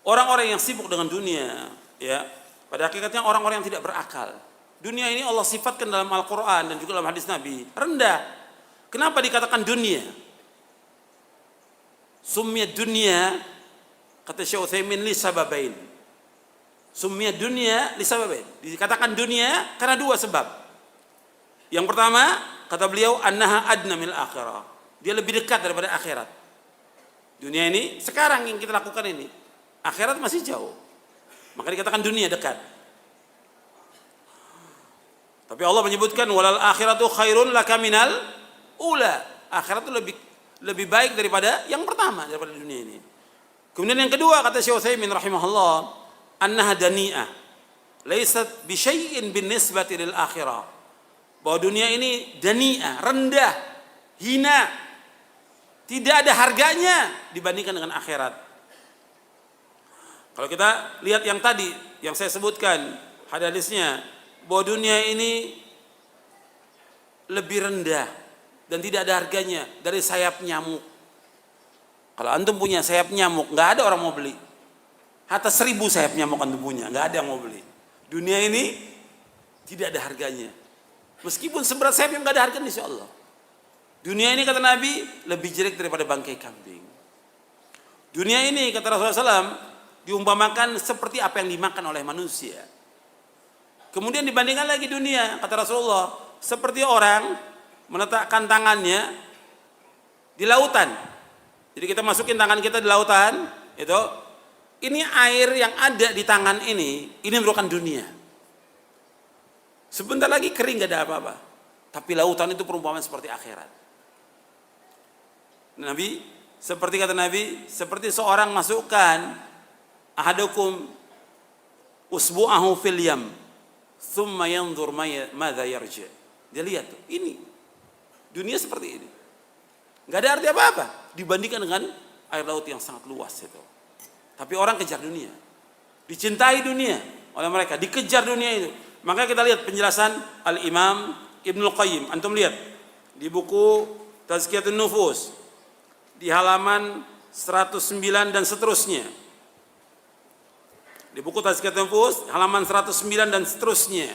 Orang-orang yang sibuk dengan dunia, ya, pada hakikatnya orang-orang yang tidak berakal. Dunia ini Allah sifatkan dalam Al-Quran dan juga dalam hadis Nabi rendah. Kenapa dikatakan dunia? Summiyat dunia, kata Syekh Utsaimin, li sababain. Summiyat dunia li sababain. Dikatakan dunia karena dua sebab. Yang pertama, kata beliau, annaha adna minal akhirah. Dia lebih dekat daripada akhirat. Dunia ini sekarang yang kita lakukan ini, akhirat masih jauh. Maka dikatakan dunia dekat. Tapi Allah menyebutkan walal akhiratu khairun laka minal ula. Akhirat itu lebih baik daripada yang pertama, daripada dunia ini. Kemudian yang kedua, kata Syekh Utsaimin rahimahullah, annaha dani'ah laysat bi syai'in bin nisbati lil akhirah. Bahwa dunia ini dani'ah, rendah, hina, tidak ada harganya dibandingkan dengan akhirat. Kalau kita lihat yang tadi yang saya sebutkan hadisnya, bahwa dunia ini lebih rendah dan tidak ada harganya dari sayap nyamuk. Kalau antum punya sayap nyamuk, nggak ada orang mau beli. Hatta 1000 sayap nyamuk antum punya, nggak ada yang mau beli. Dunia ini tidak ada harganya. Meskipun seberat sayap yang nggak ada harganya, insya Allah. Dunia ini, kata Nabi, lebih jelek daripada bangkai kambing. Dunia ini, kata Rasulullah SAW, diumpamakan seperti apa yang dimakan oleh manusia. Kemudian dibandingkan lagi dunia, kata Rasulullah, seperti orang meletakkan tangannya di lautan. Jadi kita masukin tangan kita di lautan, itu, ini air yang ada di tangan ini merupakan dunia. Sebentar lagi kering, gak ada apa-apa. Tapi lautan itu perumpamaan seperti akhirat. Nabi, seperti kata Nabi, seperti seorang masukkan ahadukum usbu'ahu fil yam thumma yanzur madza yarji'. Dia lihat tuh, ini dunia seperti ini. Enggak ada arti apa-apa dibandingkan dengan air laut yang sangat luas itu. Tapi orang kejar dunia. Dicintai dunia oleh mereka, dikejar dunia itu. Maka kita lihat penjelasan Al-Imam Ibnul Qayyim. Antum lihat di buku Tazkiyatun Nufus di halaman 109 dan seterusnya. Di buku Tazkiyatun Nufus halaman 109 dan seterusnya.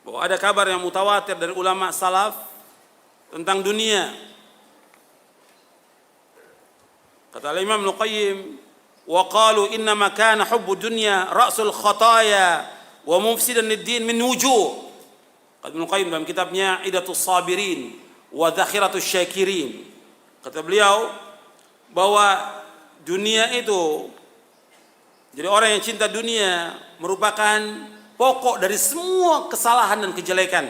Bahwa ada kabar yang mutawatir dari ulama salaf tentang dunia. Kata Imam Ibnu Qayyim, wa qalu inna ma kana hubbu dunya ra'sul khataya wa mufsidan lid-din min wujuh. Kata Ibnu Qayyim dalam kitabnya Idatus Sabirin wa Dhakhiratus Syakirin. Kata beliau bahwa dunia itu, jadi orang yang cinta dunia merupakan pokok dari semua kesalahan dan kejelekan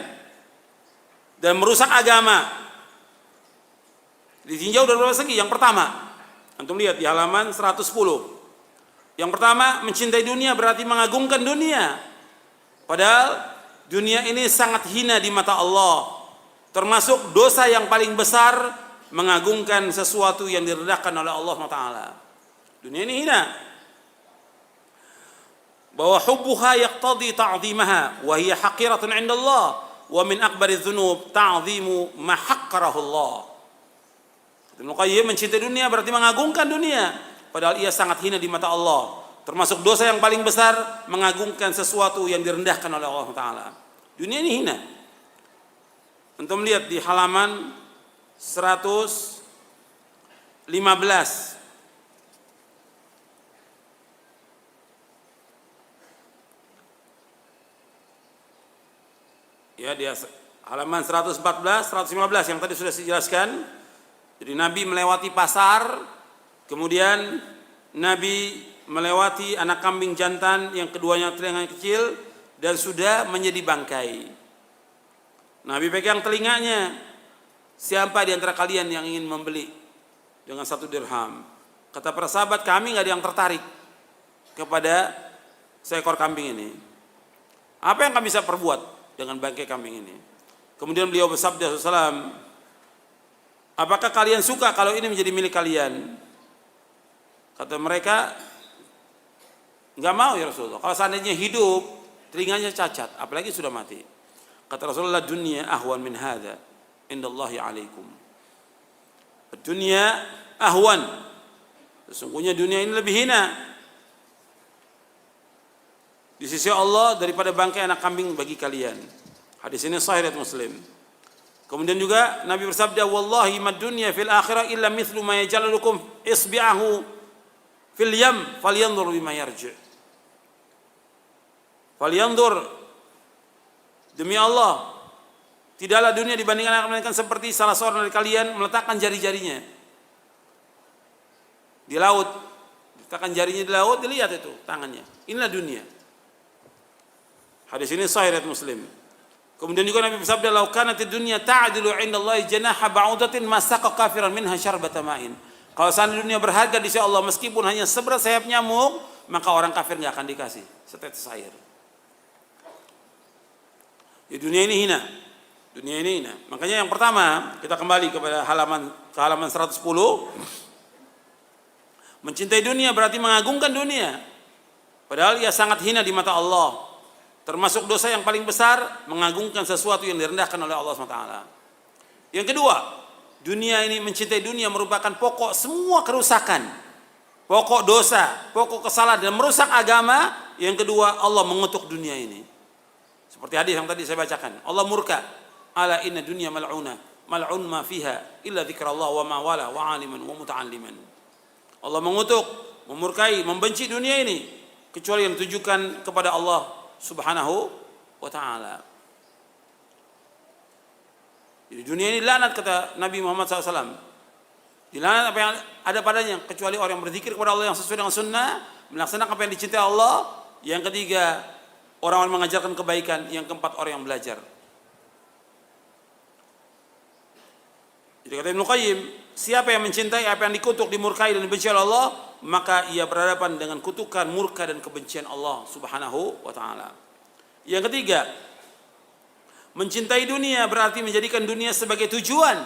dan merusak agama. Ditinjau dari beberapa segi. Yang pertama, antum lihat di halaman 110. Yang pertama, mencintai dunia berarti mengagungkan dunia. Padahal dunia ini sangat hina di mata Allah. Termasuk dosa yang paling besar mengagungkan sesuatu yang direndahkan oleh Allah SWT. Dunia ini hina. Bahwa hubbuha yaqtadi ta'zimaha wa hiya haqiratun 'inda Allah wa min akbari dzunub ta'zimu ma haqqarahu Allah. Ibnu Qayyim, mencintai dunia berarti mengagungkan dunia padahal ia sangat hina di mata Allah. Termasuk dosa yang paling besar mengagungkan sesuatu yang direndahkan oleh Allah Taala. Dunia ini hina. Antum lihat di halaman 115. Ya, di halaman 114, 115 yang tadi sudah saya jelaskan. Jadi Nabi melewati pasar, kemudian Nabi melewati anak kambing jantan yang keduanya telinganya kecil dan sudah menjadi bangkai. Nabi pegang telinganya, siapa di antara kalian yang ingin membeli dengan 1 dirham? Kata para sahabat, kami nggak ada yang tertarik kepada seekor kambing ini. Apa yang kami bisa perbuat dengan bangkai kambing ini? Kemudian beliau bersabda SAW, apakah kalian suka kalau ini menjadi milik kalian? Kata mereka, nggak mau ya Rasulullah. Kalau seandainya hidup, telinganya cacat, apalagi sudah mati. Kata Rasulullah, dunia ahwan min hadza indallahi alaikum. Dunia ahwan, Sesungguhnya dunia ini lebih hina di sisi Allah daripada bangkai anak kambing bagi kalian. Hadis ini sahih riwayat Muslim. Kemudian juga Nabi bersabda, "Wallahi mad dunya fil akhirah illa mithlu ma yajalukum isbi'ahu fil yam falyanzur bima yarji'." Falyanzur, demi Allah, tidaklah dunia dibandingkan seperti salah seorang dari kalian meletakkan jari-jarinya di laut. Letakkan jarinya di laut, dilihat itu tangannya. Inilah dunia. Hadis ini sahih riwayat Muslim. Kemudian juga Nabi bersabda, "Lau kanatid dunya ta'dilu 'indallahi janaha ba'udatin masaqa kafiran minha syarbata ma'in." Kalau seandainya dunia berharga di sisi Allah meskipun hanya seberat sayap nyamuk, maka orang kafir enggak akan dikasih setetes air. Ya, dunia ini hina. Dunia ini hina. Makanya yang pertama, kita kembali kepada halaman 110. Mencintai dunia berarti mengagungkan dunia. Padahal ia sangat hina di mata Allah. Termasuk dosa yang paling besar, mengagungkan sesuatu yang direndahkan oleh Allah SWT. Yang kedua, dunia ini, mencintai dunia merupakan pokok semua kerusakan. Pokok dosa, pokok kesalahan dan merusak agama. Yang kedua, Allah mengutuk dunia ini. Seperti hadis yang tadi saya bacakan. Allah murka. Ala inna dunya mal'una. Mal'un ma fiha illa dzikrallah wa ma wala wa 'aliman wa muta'alliman. Allah mengutuk, memurkai, membenci dunia ini kecuali yang ditujukan kepada Allah Subhanahu wa ta'ala. Jadi dunia ini laknat, kata Nabi Muhammad SAW. Dilaknat apa yang ada padanya kecuali orang yang berzikir kepada Allah yang sesuai dengan sunnah, melaksanakan apa yang dicintai Allah. Yang ketiga, orang yang mengajarkan kebaikan. Yang keempat, orang yang belajar. Jadi kata Ibnu Qayyim, siapa yang mencintai apa yang dikutuk, dimurkai dan dibenci oleh Allah, maka ia berhadapan dengan kutukan, murka dan kebencian Allah Subhanahu wa ta'ala. Yang ketiga, mencintai dunia berarti menjadikan dunia sebagai tujuan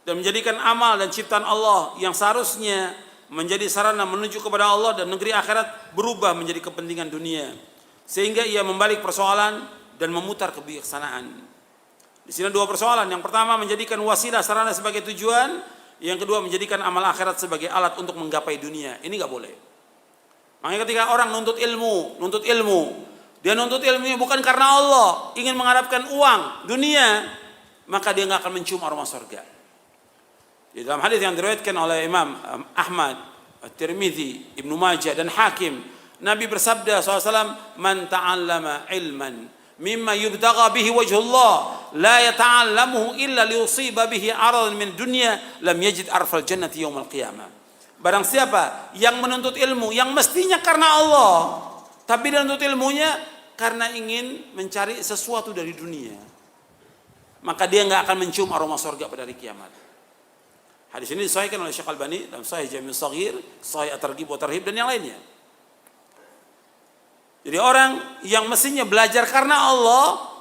dan menjadikan amal dan ciptaan Allah yang seharusnya menjadi sarana menuju kepada Allah dan negeri akhirat berubah menjadi kepentingan dunia, sehingga ia membalik persoalan dan memutar kebijaksanaan. Di sini dua persoalan. Yang pertama, menjadikan wasilah sarana sebagai tujuan. Yang kedua, menjadikan amal akhirat sebagai alat untuk menggapai dunia. Ini nggak boleh. Makanya ketika orang nuntut ilmu, dia nuntut ilmunya bukan karena Allah, ingin mengharapkan uang, dunia, maka dia nggak akan mencium aroma surga. Di dalam hadis yang diriwayatkan oleh Imam Ahmad, At-Tirmidzi, Ibnu Majah dan Hakim, Nabi bersabda SAW, "Man ta'allama ilman mimma yubtagha bihi wajhullah la yata'allamuhu illa liyusiba bihi aradan min dunya lam yajid arfal jannati yaumil qiyamah." Barang siapa yang menuntut ilmu yang mestinya karena Allah, tapi dia menuntut ilmunya karena ingin mencari sesuatu dari dunia, maka dia enggak akan mencium aroma surga pada hari kiamat. Hadis ini disahihkan oleh Syekh Albani dalam Sahih Jami' Shaghir, Sahih At-Targhib wa Tarhib dan yang lainnya. Jadi orang yang mestinya belajar karena Allah,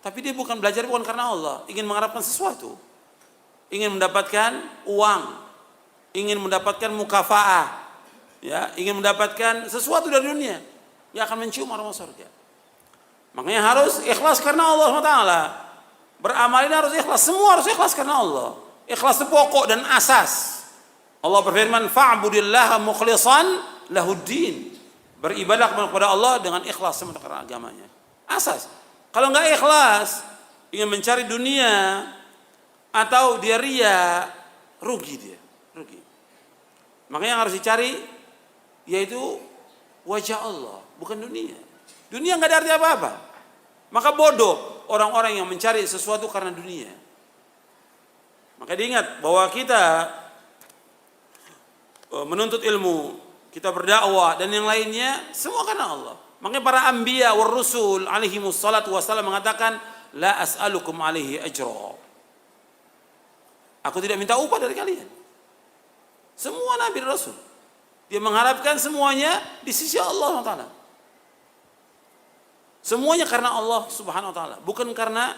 tapi dia belajar bukan karena Allah, ingin mengharapkan sesuatu, ingin mendapatkan uang, ingin mendapatkan mukafaah, ya, ingin mendapatkan sesuatu dari dunia, dia akan mencium aroma surga. Makanya harus ikhlas karena Allah SWT. Beramal ini harus ikhlas, semua harus ikhlas karena Allah. Ikhlas itu pokok dan asas. Allah berfirman, "Fa'budillaha mukhlishan lahuddin." Beribadah kepada Allah dengan ikhlas semata karena agamanya. Asas. Kalau enggak ikhlas, ingin mencari dunia atau dia ria, rugi dia, rugi. Makanya yang harus dicari yaitu wajah Allah, bukan dunia. Dunia enggak ada arti apa-apa. Maka bodoh orang-orang yang mencari sesuatu karena dunia. Maka diingat bahwa kita menuntut ilmu, kita berdakwah dan yang lainnya semua karena Allah. Makanya para anbiya war rusul alaihi wassalatu wassalam mengatakan, "La as'alukum alaihi ajra." Aku tidak minta upah dari kalian. Semua nabi dan rasul dia mengharapkan semuanya di sisi Allah SWT. Semuanya karena Allah Subhanahu wa taala, bukan karena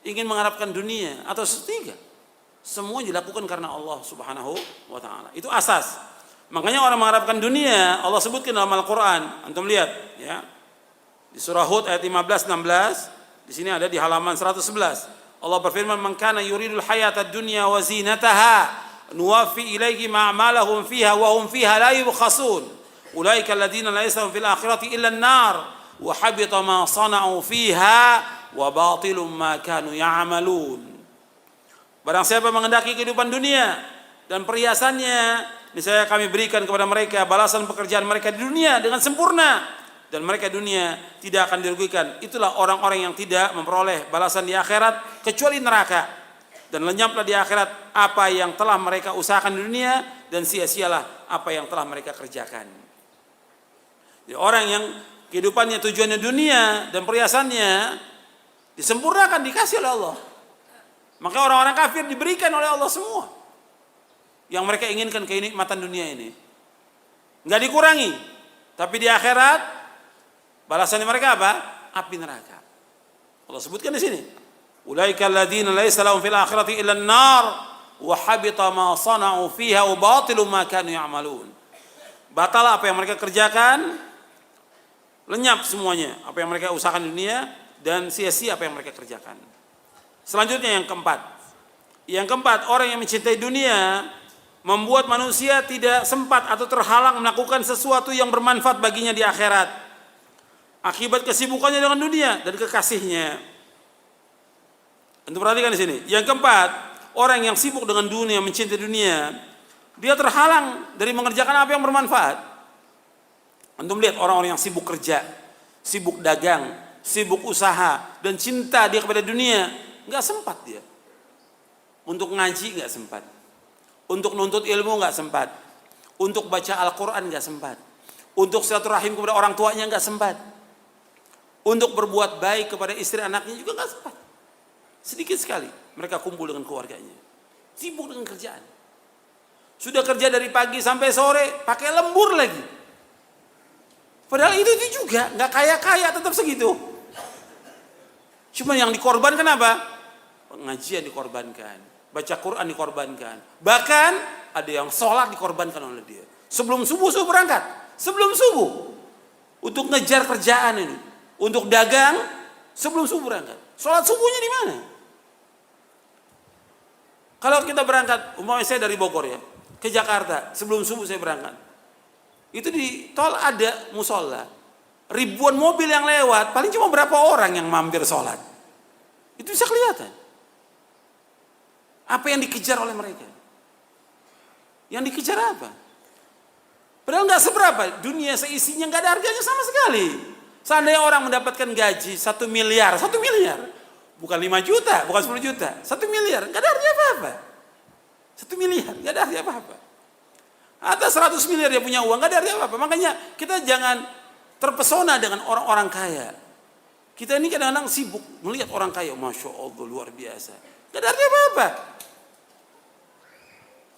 ingin mengharapkan dunia atau setiga. Semua dilakukan karena Allah Subhanahu wa taala. Itu asas. Makanya orang mengharapkan dunia, Allah sebutkan dalam Al-Quran. Antum lihat, ya, di surah Hud ayat 15-16. Di sini ada di halaman 111. Allah berfirman, "Man kana yuridul hayatad dunya wa zinataha." nuwaffi ilaihim a'malahum fiha wa hum fiha la yubkhasun. Ulaika alladziina laysa lahum fil akhirati illa an-nar wa habita ma sana'u fiha wa batilum ma kanu ya'malun. Barang siapa menghendaki kehidupan dunia dan perhiasannya, niscaya kami berikan kepada mereka balasan pekerjaan mereka di dunia dengan sempurna, dan mereka dunia tidak akan dirugikan. Itulah orang-orang yang tidak memperoleh balasan di akhirat kecuali neraka. Dan lenyaplah di akhirat apa yang telah mereka usahakan di dunia, dan sia-sialah apa yang telah mereka kerjakan. Jadi orang yang kehidupannya tujuannya dunia dan perhiasannya disempurnakan, dikasih oleh Allah. Maka orang-orang kafir diberikan oleh Allah semua yang mereka inginkan, kenikmatan dunia ini nggak dikurangi, tapi di akhirat balasannya mereka apa? Api neraka. Allah sebutkan di sini, ulaika alladziina laysa lahum fil akhirati illa an-nar wa habita ma sana'u fiha wa batilu ma kanu ya'malun. Batal apa yang mereka kerjakan, lenyap semuanya apa yang mereka usahakan di dunia, dan sia-sia apa yang mereka kerjakan. Selanjutnya yang keempat, orang yang mencintai dunia membuat manusia tidak sempat atau terhalang melakukan sesuatu yang bermanfaat baginya di akhirat akibat kesibukannya dengan dunia dan kekasihnya. Untuk perhatikan di sini. Yang keempat, orang yang sibuk dengan dunia, mencintai dunia, dia terhalang dari mengerjakan apa yang bermanfaat. Antum lihat orang-orang yang sibuk kerja, sibuk dagang, sibuk usaha, dan cinta dia kepada dunia, nggak sempat dia. Untuk ngaji nggak sempat, untuk nuntut ilmu nggak sempat, untuk baca Al-Quran nggak sempat, untuk silaturahim kepada orang tuanya nggak sempat, untuk berbuat baik kepada istri anaknya juga nggak sempat. Sedikit sekali mereka kumpul dengan keluarganya, sibuk dengan kerjaan. Sudah kerja dari pagi sampai sore, pakai lembur lagi. Padahal itu juga nggak kaya-kaya, tetap segitu. Cuma yang dikorbankan apa? Pengajian dikorbankan, baca Quran dikorbankan, bahkan ada yang sholat dikorbankan oleh dia. Sebelum subuh berangkat, sebelum subuh untuk ngejar kerjaan ini, untuk dagang sebelum subuh berangkat. Sholat subuhnya di mana? Kalau kita berangkat, umpamanya saya dari Bogor ya ke Jakarta, sebelum subuh saya berangkat. Itu di tol ada musola, ribuan mobil yang lewat, paling cuma berapa orang yang mampir sholat. Itu bisa kelihatan apa yang dikejar oleh mereka. Yang dikejar apa? Padahal nggak seberapa, dunia seisinya nggak ada harganya sama sekali. Seandainya orang mendapatkan gaji 1 miliar, bukan 5 juta, bukan 10 juta, 1 miliar, nggak ada artinya apa-apa. 1 miliar, nggak ada artinya apa-apa. Atas 100 miliar dia punya uang, nggak ada artinya apa-apa. Makanya kita jangan terpesona dengan orang-orang kaya. Kita ini kadang-kadang sibuk melihat orang kaya, Masya Allah luar biasa. Nggak ada artinya apa-apa.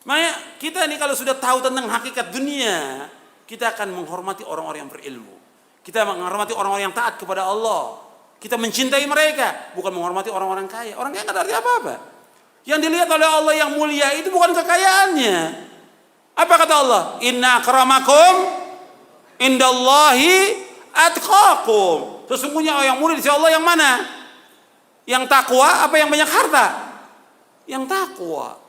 Makanya kita ini kalau sudah tahu tentang hakikat dunia, kita akan menghormati orang-orang yang berilmu. Kita menghormati orang-orang yang taat kepada Allah. Kita mencintai mereka, bukan menghormati orang-orang kaya. Orang kaya nggak ada arti apa-apa. Yang dilihat oleh Allah yang mulia itu bukan kekayaannya. Apa kata Allah? Inna akramakum indallahi atqakum. Sesungguhnya yang mulia di sisi Allah yang mana? Yang takwa apa yang banyak harta? Yang takwa.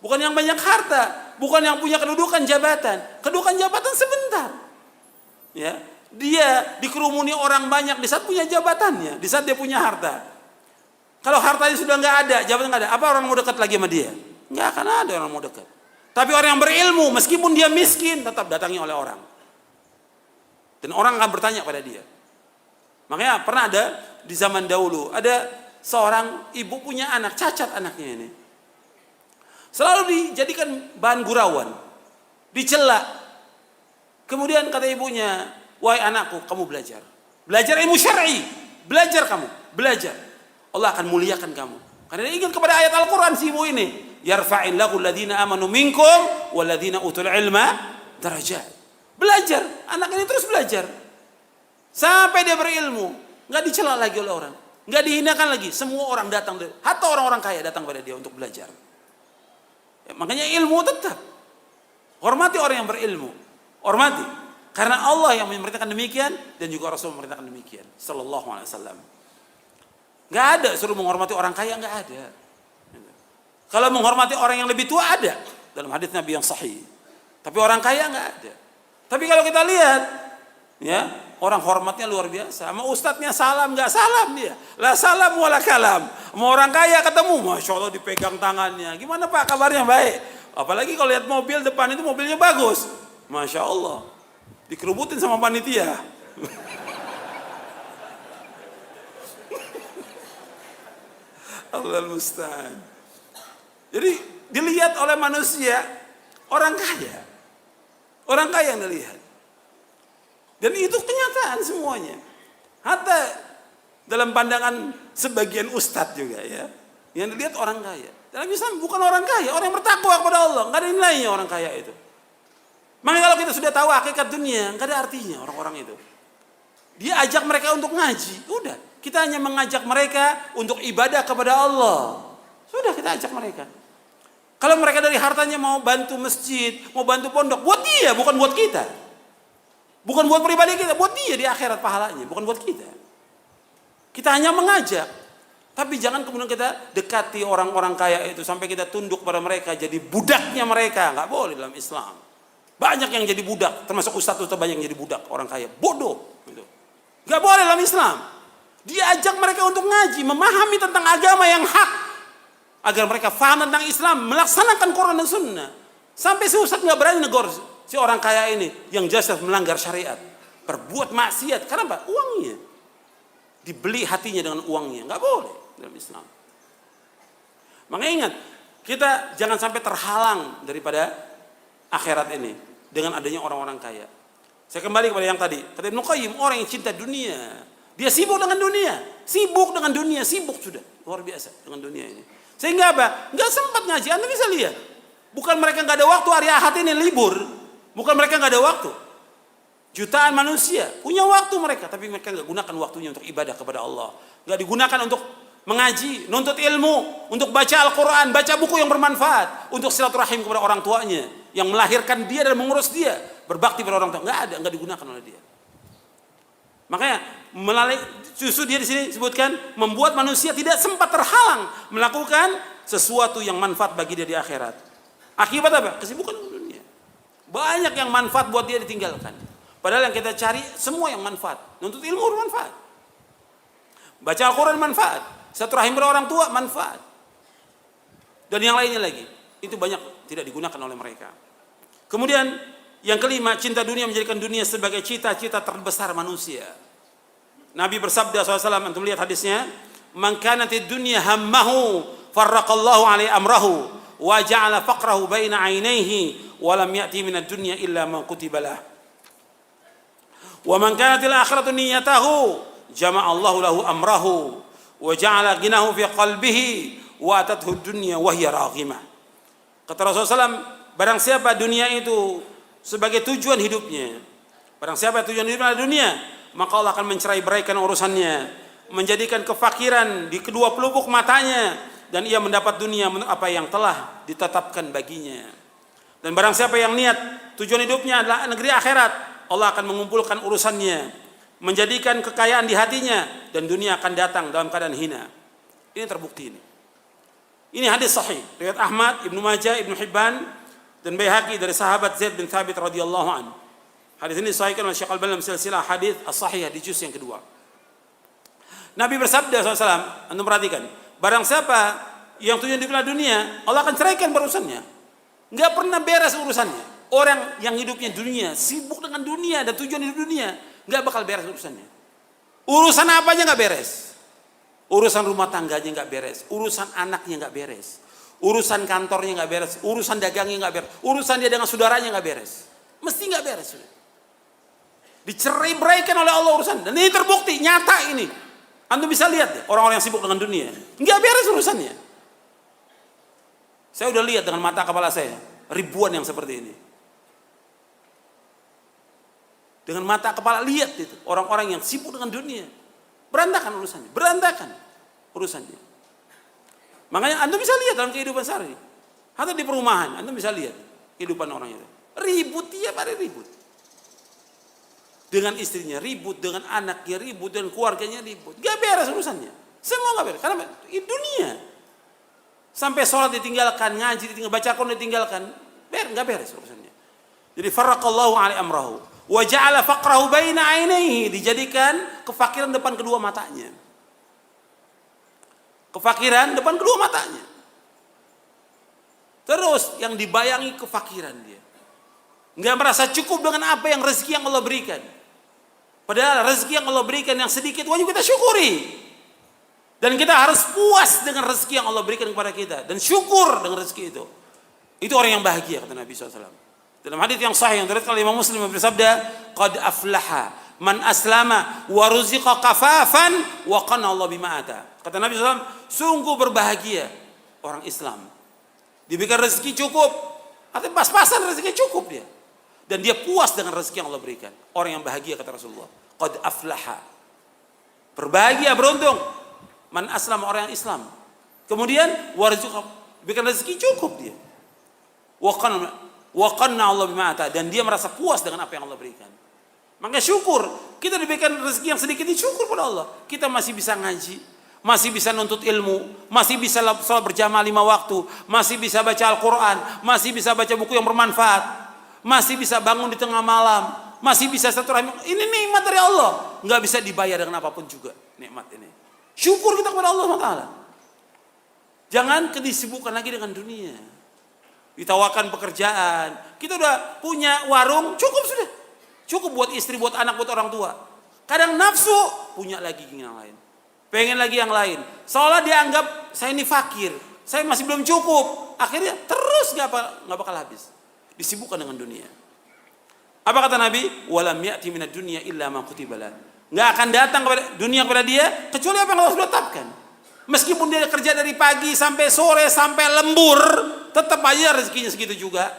Bukan yang banyak harta, bukan yang punya kedudukan jabatan. Kedudukan jabatan sebentar. Ya, dia dikerumuni orang banyak di saat punya jabatannya, di saat dia punya harta. Kalau hartanya sudah nggak ada, jabatan nggak ada, apa orang mau dekat lagi sama dia? Nggak akan ada orang mau dekat. Tapi orang yang berilmu, meskipun dia miskin, tetap datangi oleh orang. Dan orang akan bertanya pada dia. Makanya pernah ada di zaman dahulu, ada seorang ibu punya anak, cacat anaknya ini. Selalu dijadikan bahan gurauan, dicela. Kemudian kata ibunya, wahai anakku, kamu belajar. Belajar ilmu syar'i, belajar kamu, belajar. Allah akan muliakan kamu. Karena dia ingat kepada ayat Al-Quran si ibu ini. Yarfa'illahu alladhina amanu minkum walladhina utul ilma darajat. Belajar, anak ini terus belajar. Sampai dia berilmu, nggak dicela lagi oleh orang, nggak dihinakan lagi. Semua orang datang, hatta orang-orang kaya datang pada dia untuk belajar. Ya, makanya ilmu tetap. Hormati orang yang berilmu, hormati. Karena Allah yang memerintahkan demikian dan juga Rasul memerintahkan demikian. Sallallahu alaihi wasallam. Nggak ada suruh menghormati orang kaya, nggak ada. Kalau menghormati orang yang lebih tua ada dalam hadis Nabi yang sahih. Tapi orang kaya nggak ada. Tapi kalau kita lihat, ya orang hormatnya luar biasa. Sama ustadznya salam nggak salam dia. La salam wala kalam. Mau orang kaya ketemu, masya Allah dipegang tangannya. Gimana Pak kabarnya? Baik. Apalagi kalau lihat mobil depan itu mobilnya bagus, masya Allah. Dikerubutin sama panitia. Allahul musta'an. Jadi dilihat oleh manusia orang kaya. Orang kaya yang dilihat. Dan itu kenyataan semuanya. Hatta dalam pandangan sebagian ustadz juga ya. Yang dilihat orang kaya. Dalam Islam bukan orang kaya, orang yang bertakwa kepada Allah. Nggak ada nilainya orang kaya itu. Makanya kalau kita sudah tahu hakikat dunia, nggak ada artinya orang-orang itu. Dia ajak mereka untuk ngaji, udah. Kita hanya mengajak mereka untuk ibadah kepada Allah. Sudah kita ajak mereka. Kalau mereka dari hartanya mau bantu masjid, mau bantu pondok, buat dia, bukan buat kita. Bukan buat pribadi kita, buat dia di akhirat pahalanya, bukan buat kita. Kita hanya mengajak. Tapi jangan kemudian kita dekati orang-orang kaya itu sampai kita tunduk pada mereka, jadi budaknya mereka. Nggak boleh dalam Islam. Banyak yang jadi budak, termasuk ustadz-ustadz banyak yang jadi budak orang kaya. Bodoh. Gitu. Nggak boleh dalam Islam. Dia ajak mereka untuk ngaji, memahami tentang agama yang hak. Agar mereka faham tentang Islam, melaksanakan Quran dan Sunnah. Sampai si ustadz nggak berani negor si orang kaya ini yang jelas melanggar syariat. Berbuat maksiat. Kenapa? Uangnya. Dibeli hatinya dengan uangnya. Nggak boleh dalam Islam. Makanya ingat, kita jangan sampai terhalang daripada akhirat ini dengan adanya orang-orang kaya. Saya kembali kepada yang tadi. Kata Ibnu Qayyim, orang yang cinta dunia, dia sibuk dengan dunia, sibuk sudah luar biasa dengan dunia ini. Sehingga apa? Nggak sempat ngaji. Anda bisa lihat, bukan mereka nggak ada waktu hari Ahad ini libur, bukan mereka nggak ada waktu. Jutaan manusia punya waktu mereka, tapi mereka nggak gunakan waktunya untuk ibadah kepada Allah. Nggak digunakan untuk mengaji, nuntut ilmu, untuk baca Al-Quran, baca buku yang bermanfaat, untuk silaturahim kepada orang tuanya yang melahirkan dia dan mengurus dia, berbakti pada orang tua. Nggak ada, nggak digunakan oleh dia. Makanya melalui justru dia di sini sebutkan membuat manusia tidak sempat terhalang melakukan sesuatu yang manfaat bagi dia di akhirat. Akibat apa? Kesibukan dunia. Banyak yang manfaat buat dia ditinggalkan. Padahal yang kita cari semua yang manfaat. Nuntut ilmu bermanfaat. Baca Al-Quran manfaat. Silaturahim pada orang tua manfaat. Dan yang lainnya lagi. Itu banyak tidak digunakan oleh mereka. Kemudian yang kelima, cinta dunia menjadikan dunia sebagai cita-cita terbesar manusia. Nabi bersabda SAW, antum lihat hadisnya, "Man kanatid dunya hammahu farraqallahu alaihi amrahu wa ja'ala faqrahu baina 'ainaihi wa lam ya'ti minad dunya illa ma kutiba lah. Wa man kanatil akhiratu niyyatahu jama'allahu lahu amrahu wa ja'ala ghinahu fi qalbihi wa atathu dunya wa hiya raghimah." Kata Rasulullah SAW, barang siapa dunia itu sebagai tujuan hidupnya, barang siapa tujuan hidupnya adalah dunia, maka Allah akan mencerai-beraikan urusannya, menjadikan kefakiran di kedua pelupuk matanya, dan ia mendapat dunia menurut apa yang telah ditetapkan baginya. Dan barang siapa yang niat tujuan hidupnya adalah negeri akhirat, Allah akan mengumpulkan urusannya, menjadikan kekayaan di hatinya, dan dunia akan datang dalam keadaan hina. Ini terbukti ini. Ini hadis sahih riwayat Ahmad, Ibnu Majah, Ibnu Hibban dan Baihaqi dari sahabat Zaid bin Thabit radhiyallahu anhu. Hadis ini disahihkan oleh Syekh Al-Albani dalam silsilah hadis as-sahihah di juz yang kedua. Nabi bersabda SAW, anda perhatikan, barang siapa yang tujuan hidupnya dunia, Allah akan ceraikan urusannya. Enggak pernah beres urusannya. Orang yang hidupnya dunia, sibuk dengan dunia dan tujuan hidup dunia, enggak bakal beres urusannya. Urusan apa aja enggak beres. Urusan rumah tangganya enggak beres, urusan anaknya enggak beres. Urusan kantornya nggak beres, urusan dagangnya nggak beres, urusan dia dengan saudaranya nggak beres, mesti nggak beres. Dicerai-beraikan oleh Allah urusan, dan ini terbukti nyata ini. Antum bisa lihat ya, orang-orang yang sibuk dengan dunia nggak beres urusannya. Saya udah lihat dengan mata kepala saya ribuan yang seperti ini. Dengan mata kepala lihat itu orang-orang yang sibuk dengan dunia, berantakan urusannya. Makanya Anda bisa lihat dalam kehidupan sehari, atau di perumahan, Anda bisa lihat kehidupan orang itu. Ribut tiap hari ribut. Dengan istrinya ribut, dengan anaknya ribut, dengan keluarganya ribut. Gak beres urusannya. Semua gak beres. Karena ini dunia. Sampai sholat ditinggalkan, ngaji ditinggalkan, baca Quran ditinggalkan. Nggak beres urusannya. Jadi farraqallahu alaihi amrahu wa ja'ala faqrahu baina ainaihi, dijadikan kefakiran depan kedua matanya. Kefakiran depan kedua matanya. Terus yang dibayangi kefakiran dia. Nggak merasa cukup dengan apa yang rezeki yang Allah berikan. Padahal rezeki yang Allah berikan yang sedikit wajib kita syukuri. Dan kita harus puas dengan rezeki yang Allah berikan kepada kita. Dan syukur dengan rezeki itu. Itu orang yang bahagia, kata Nabi SAW. Dalam hadits yang sahih yang diriwayatkan oleh Imam Muslim bersabda, "Qad aflaha man aslama wa ruziqa kafafan wa qana Allah bima ata." Kata Nabi SAW, sungguh berbahagia orang Islam. Diberikan rezeki cukup, artinya pas-pasan rezeki cukup dia. Dan dia puas dengan rezeki yang Allah berikan. Orang yang bahagia, kata Rasulullah. Qad aflaha. Berbahagia, beruntung. Man aslam, orang yang Islam. Kemudian warzuqa, diberikan rezeki cukup dia. Wa qanna Allah bima ata, dan dia merasa puas dengan apa yang Allah berikan. Maka syukur. Kita diberikan rezeki yang sedikit ini, syukur pada Allah. Kita masih bisa ngaji, masih bisa nuntut ilmu, masih bisa sholat berjamaah 5 waktu, masih bisa baca Al-Quran, masih bisa baca buku yang bermanfaat, masih bisa bangun di tengah malam, masih bisa silaturahmi. Ini nikmat dari Allah, nggak bisa dibayar dengan apapun juga nikmat ini. Syukur kita kepada Allah SWT. Jangan disibukkan lagi dengan dunia. Ditawarkan pekerjaan, kita udah punya warung, cukup sudah, cukup buat istri, buat anak, buat orang tua. Kadang nafsu, punya lagi yang lain. Pengen lagi yang lain. Seolah dianggap saya ini fakir, saya masih belum cukup. Akhirnya terus nggak bakal habis. Disibukkan dengan dunia. Apa kata Nabi? Walam ya'ti minad dunya illa ma kutiba lah. Nggak akan datang kepada dunia kepada dia kecuali apa yang Allah sudah tetapkan. Meskipun dia kerja dari pagi sampai sore sampai lembur, tetap aja rezekinya segitu juga.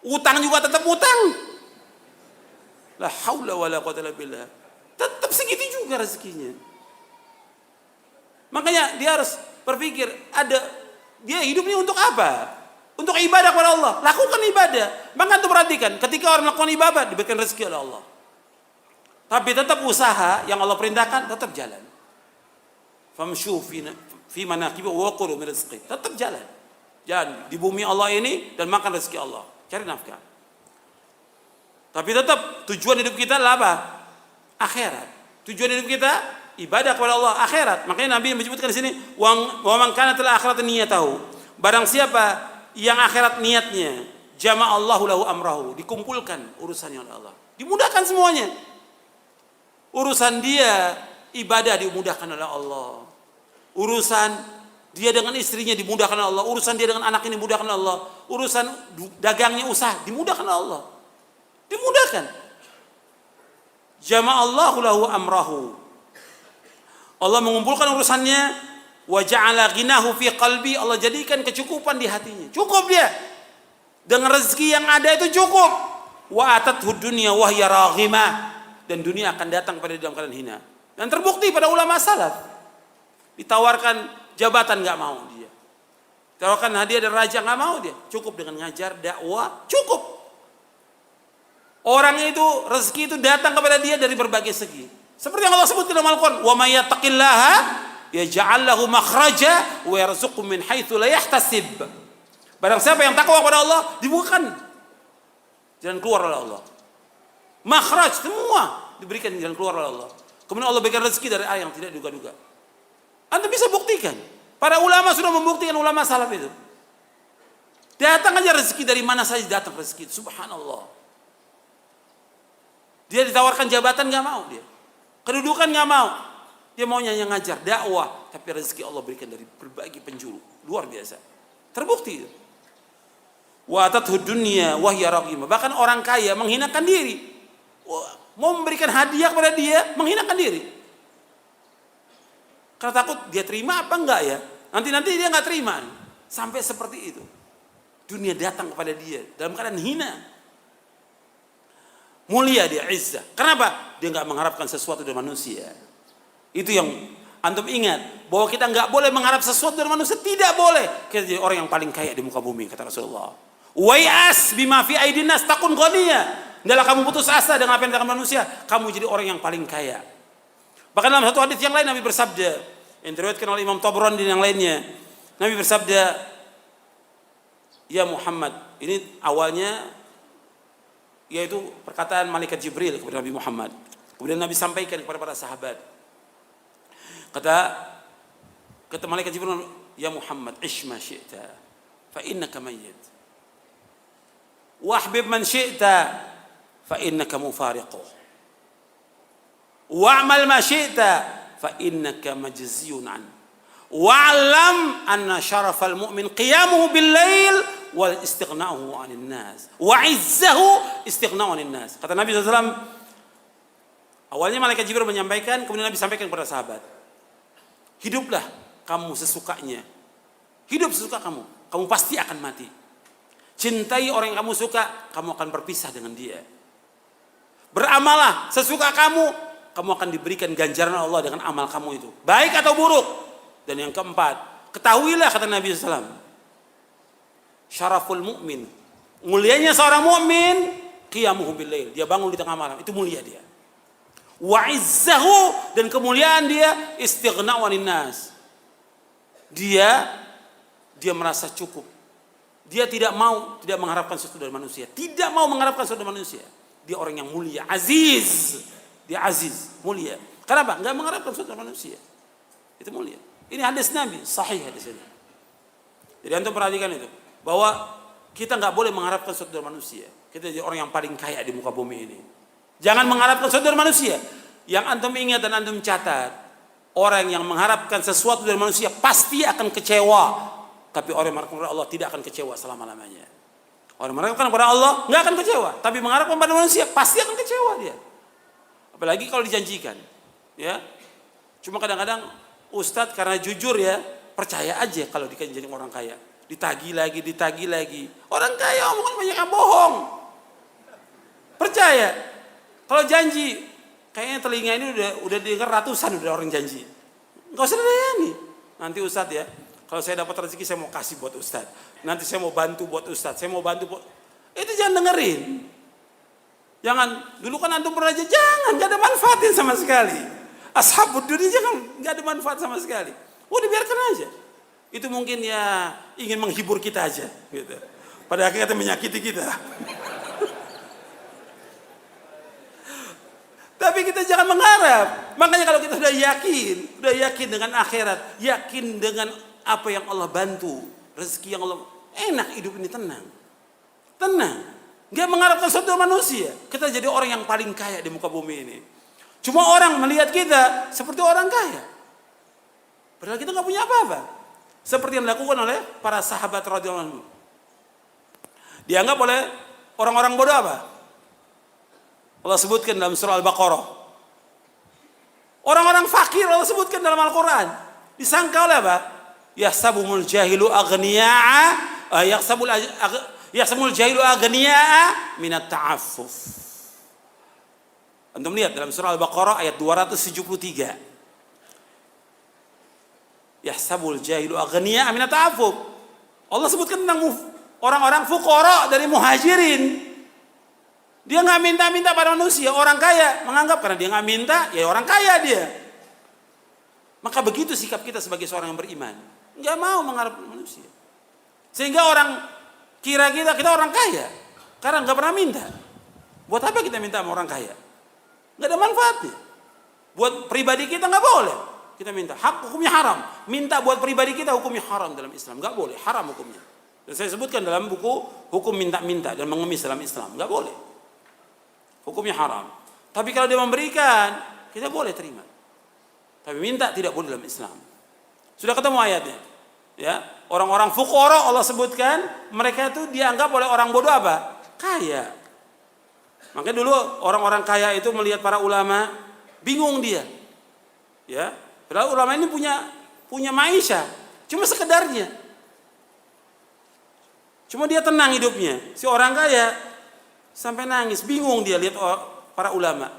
Utang juga tetap utang. La haula wala quwwata illa billah. Tetap segitu juga rezekinya. Makanya dia harus berpikir, dia hidup ini untuk apa? Untuk ibadah kepada Allah. Lakukan ibadah. Maka itu perhatikan, ketika orang melakukan ibadah diberikan rezeki oleh Allah. Tapi tetap usaha yang Allah perintahkan tetap jalan. Famshu fi manaqibi wa qulu min rizqi. Tetap jalan. Jalan di bumi Allah ini dan makan rezeki Allah. Cari nafkah. Tapi tetap tujuan hidup kita adalah apa? Akhirat. Tujuan hidup kita ibadah kepada Allah, akhirat. Makanya Nabi menyebutkan di sini, wa man kana til akhirat niyatahu. Barang siapa yang akhirat niatnya, jama'allahu lahu amrahu, dikumpulkan urusannya oleh Allah. Dimudahkan semuanya. Urusan dia ibadah dimudahkan oleh Allah. Urusan dia dengan istrinya dimudahkan oleh Allah. Urusan dia dengan anaknya dimudahkan oleh Allah. Urusan dagangnya usaha dimudahkan oleh Allah. Dimudahkan. Jama'allahu lahu amrahu. Allah mengumpulkan urusannya, wa ja'ala ghinahu fi qalbi, Allah jadikan kecukupan di hatinya. Cukup dia. Dengan rezeki yang ada itu cukup. Wa atathu dunya wa hiya raghimah, dan dunia akan datang pada dalam keadaan hina. Dan terbukti pada ulama salaf. Ditawarkan jabatan enggak mau dia. Ditawarkan hadiah dari raja enggak mau dia. Cukup dengan ngajar dakwah, cukup. Orang itu rezeki itu datang kepada dia dari berbagai segi. Seperti yang Allah sebut dalam Al-Quran, wa may yattaqillaha yaj'al lahu makhraja wa yarzuqhu min haitsu la yahtasib. Barang siapa yang takwa kepada Allah, dibukakan jalan keluar oleh Allah. Makhraj semua diberikan jalan keluar oleh Allah. Kemudian Allah berikan rezeki dari arah yang tidak duga-duga. Anda bisa buktikan. Para ulama sudah membuktikan, ulama salaf itu. Datang aja rezeki dari mana saja datang rezeki. Subhanallah. Dia ditawarkan jabatan enggak mau dia. Kedudukan nggak mau, dia maunya yang ngajar dakwah, tapi rezeki Allah berikan dari berbagai penjuru, luar biasa, terbukti. Wa atathu dunya wa hiya raghimah. Bahkan orang kaya menghinakan diri, mau memberikan hadiah kepada dia, menghinakan diri, karena takut dia terima apa enggak ya, nanti dia nggak terima, sampai seperti itu. Dunia datang kepada dia dalam keadaan hina. Mulia dia, izzah. Kenapa? Dia nggak mengharapkan sesuatu dari manusia. Itu yang antum ingat, bahwa kita nggak boleh mengharap sesuatu dari manusia, tidak boleh. Kita jadi orang yang paling kaya di muka bumi, kata Rasulullah. Wai'as bima fi aidin nas takun ghaniyya. Hendaklah kamu putus asa dengan apa yang dilakukan manusia, kamu jadi orang yang paling kaya. Bahkan dalam satu hadis yang lain Nabi bersabda, yang diriwayatkan oleh Imam Tabrani dan yang lainnya, Nabi bersabda, "Ya Muhammad." Ini awalnya yaitu perkataan malaikat Jibril kepada Nabi Muhammad. Kemudian Nabi sampaikan kepada para sahabat. Kata malaikat Jibril, "Ya Muhammad, ish ma syi'ta, fa innaka mayyit. Wahbib man syi'ta, fa innaka mufariquh. Wa'mal ma syi'ta, fa innaka majziyun an. Wa'lam anna syarafal mu'min qiyamuhu bil lail wal istighna'uhu 'anil nas. Wa 'izzahu istighna'u 'anil nas." Kata Nabi SAW, awalnya malaikat Jibril menyampaikan, kemudian Nabi sampaikan kepada sahabat, "Hiduplah kamu sesukanya. Hidup sesuka kamu. Kamu pasti akan mati. Cintai orang yang kamu suka, kamu akan berpisah dengan dia. Beramallah sesuka kamu, kamu akan diberikan ganjaran Allah dengan amal kamu itu, baik atau buruk. Dan yang keempat, ketahuilah," kata Nabi SAW, "syaraful mu'min, mulianya seorang mukmin, qiyamuhu bil lail, dia bangun di tengah malam, itu mulia dia. Wa izzahu, dan kemuliaan dia, istighna'u 'anil nas. Dia merasa cukup. Dia tidak mengharapkan sesuatu dari manusia. Tidak mau mengharapkan sesuatu dari manusia. Dia orang yang mulia, aziz. Dia aziz, mulia. Kenapa? Enggak mengharapkan sesuatu dari manusia. Itu mulia. Ini hadis Nabi, sahih hadis ini. Jadi antum perhatikan itu, bahwa kita enggak boleh mengharapkan sesuatu dari manusia. Kita jadi orang yang paling kaya di muka bumi ini. Jangan mengharapkan sesuatu dari manusia. Yang antum ingat dan antum catat, orang yang mengharapkan sesuatu dari manusia pasti akan kecewa. Tapi orang yang mengharapkan kepada Allah tidak akan kecewa selama-lamanya. Orang yang mengharapkan kepada Allah nggak akan kecewa, tapi mengharapkan pada manusia pasti akan kecewa dia. Apalagi kalau dijanjikan, ya. Cuma kadang-kadang ustadz karena jujur ya, percaya aja kalau dijanjikan orang kaya. Ditagih lagi. Orang kaya omongan banyak yang bohong. Percaya. Kalau janji, kayaknya telinga ini udah dengar ratusan udah orang janji. Enggak usah dilayani. Nanti ustadz ya, kalau saya dapat rezeki saya mau kasih buat ustadz. Nanti saya mau bantu buat ustadz. Itu jangan dengerin. Jangan, dulu kan antum pernah aja, jangan, gak ada manfaatin sama sekali. Ashabud dunia jangan, gak ada manfaat sama sekali. Udah biarkan aja. Itu mungkin ya ingin menghibur kita aja, gitu. Pada akhirnya menyakiti kita. Tapi kita jangan mengharap. Makanya kalau kita sudah yakin dengan akhirat, yakin dengan apa yang Allah bantu, rezeki yang Allah, enak hidup ini, tenang. Nggak mengharapkan sesuatu manusia. Kita jadi orang yang paling kaya di muka bumi ini. Cuma orang melihat kita seperti orang kaya. Padahal kita nggak punya apa-apa. Seperti yang dilakukan oleh para sahabat radhiyallahu anhum. Dianggap oleh orang-orang bodoh apa? Allah sebutkan dalam surah Al-Baqarah. Orang-orang fakir Allah sebutkan dalam Al-Quran. Disangka oleh apa? Yahsabumul jahilu aghniya'a, yahsabul jahilu aghniya'a minat ta'affuf. Antum lihat dalam surah Al-Baqarah ayat 273. Yahsabul jahilu aghniya'a minat ta'affuf. Allah sebutkan tentang orang-orang fuqara dari muhajirin. Dia nggak minta-minta pada manusia. Orang kaya menganggap karena dia nggak minta, ya orang kaya dia. Maka begitu sikap kita sebagai seorang yang beriman. Nggak mau mengharap manusia. Sehingga orang kira kita orang kaya karena nggak pernah minta. Buat apa kita minta sama orang kaya? Nggak ada manfaatnya. Buat pribadi kita nggak boleh kita minta. Hak hukumnya haram. Minta buat pribadi kita hukumnya haram dalam Islam. Nggak boleh, haram hukumnya. Dan saya sebutkan dalam buku hukum minta-minta dan mengemis dalam Islam. Nggak boleh. Hukumnya haram. Tapi kalau dia memberikan, kita boleh terima. Tapi minta tidak boleh dalam Islam. Sudah ketemu ayatnya. Ya, orang-orang fuqara Allah sebutkan, mereka itu dianggap oleh orang bodoh apa? Kaya. Makanya dulu orang-orang kaya itu melihat para ulama, bingung dia. Ya, padahal ulama ini punya maisha, cuma sekedarnya. Cuma dia tenang hidupnya. Si orang kaya sampai nangis, bingung dia lihat para ulama.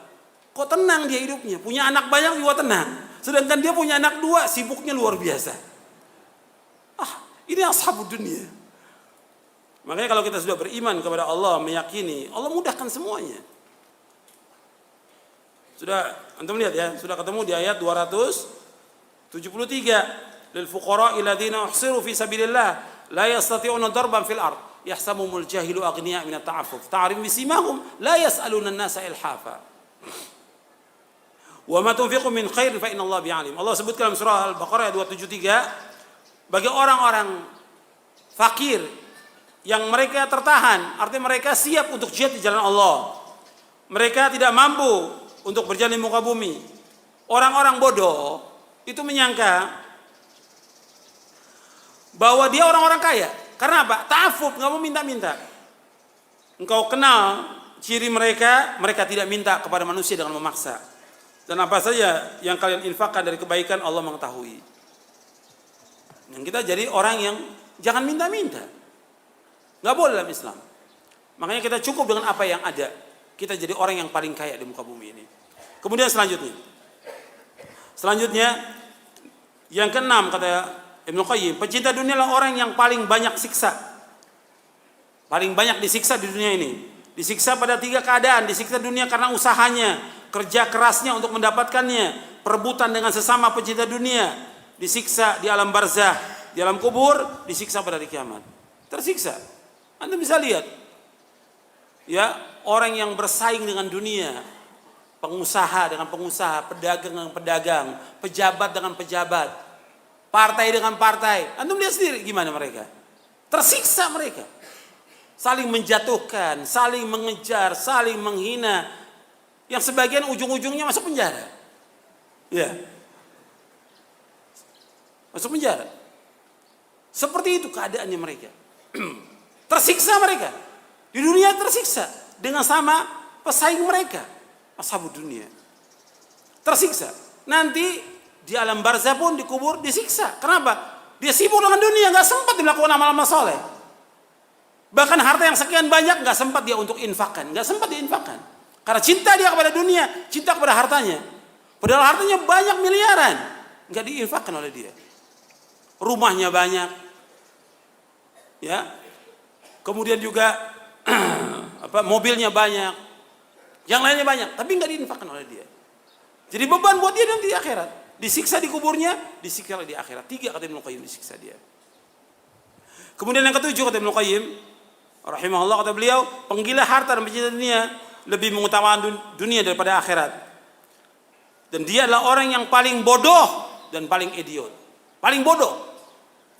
Kok tenang dia hidupnya? Punya anak banyak juga tenang. Sedangkan dia punya anak 2, sibuknya luar biasa. Ini ashabud dunia. Makanya kalau kita sudah beriman kepada Allah, meyakini, Allah mudahkan semuanya. Sudah, antum lihat ya, sudah ketemu di ayat 273. lil fuqara'i alladziina uhsiru fi sabilillah la yastati'una darban fil ard yahsabuhumul jahilu aghniya min at-ta'affuf ta'rif bisimahum la yas'aluna an-nasa ilhafa wa ma tunfiqu min khair fa innallaha bi'alim. Allah sebutkan dalam surah Al-Baqarah 273 bagi orang-orang fakir yang mereka tertahan, artinya mereka siap untuk jihad di jalan Allah. Mereka tidak mampu untuk berjalan di muka bumi. Orang-orang bodoh itu menyangka bahwa dia orang-orang kaya. Karena apa? Ta'affuf, nggak mau minta-minta. Engkau kenal ciri mereka, mereka tidak minta kepada manusia dengan memaksa. Dan apa saja yang kalian infakkan dari kebaikan Allah mengetahui. Yang kita jadi orang yang jangan minta-minta. Nggak boleh dalam Islam. Makanya kita cukup dengan apa yang ada. Kita jadi orang yang paling kaya di muka bumi ini. Kemudian selanjutnya yang keenam kata Ibnu Qayyim, pecinta dunia adalah orang yang paling banyak siksa. Paling banyak disiksa di dunia ini. Disiksa pada 3 keadaan. Disiksa dunia karena usahanya, kerja kerasnya untuk mendapatkannya, perebutan dengan sesama pecinta dunia, disiksa di alam barzah, di alam kubur, disiksa pada hari kiamat. Tersiksa. Anda bisa lihat, ya, orang yang bersaing dengan dunia, pengusaha dengan pengusaha, pedagang dengan pedagang, pejabat dengan pejabat, partai dengan partai. Anda lihat sendiri gimana mereka. Tersiksa mereka. Saling menjatuhkan, saling mengejar, saling menghina. Yang sebagian ujung-ujungnya masuk penjara. Ya. Masuk penjara. Seperti itu keadaannya mereka. Tersiksa mereka. Di dunia tersiksa dengan sama pesaing mereka, ashabud dunia. Tersiksa. Nanti di alam barzah pun dikubur disiksa. Kenapa? Dia sibuk dengan dunia, nggak sempat dilakukan amal-amal soleh. Bahkan harta yang sekian banyak nggak sempat dia untuk infakkan, nggak sempat diinfakkan. Karena cinta dia kepada dunia, cinta kepada hartanya. Padahal hartanya banyak miliaran, nggak diinfakkan oleh dia. Rumahnya banyak, ya. Kemudian juga mobilnya banyak, yang lainnya banyak, tapi nggak diinfakkan oleh dia. Jadi beban buat dia nanti di akhirat. Disiksa di kuburnya, disiksa di akhirat. 3 kata Ibnu Qayyim disiksa dia. Kemudian yang ke-7 kata Ibnu Qayyim, rahimahullah, kata beliau, penggila harta dan pecinta dunia lebih mengutamakan dunia daripada akhirat. Dan dia adalah orang yang paling bodoh dan paling idiot. Paling bodoh.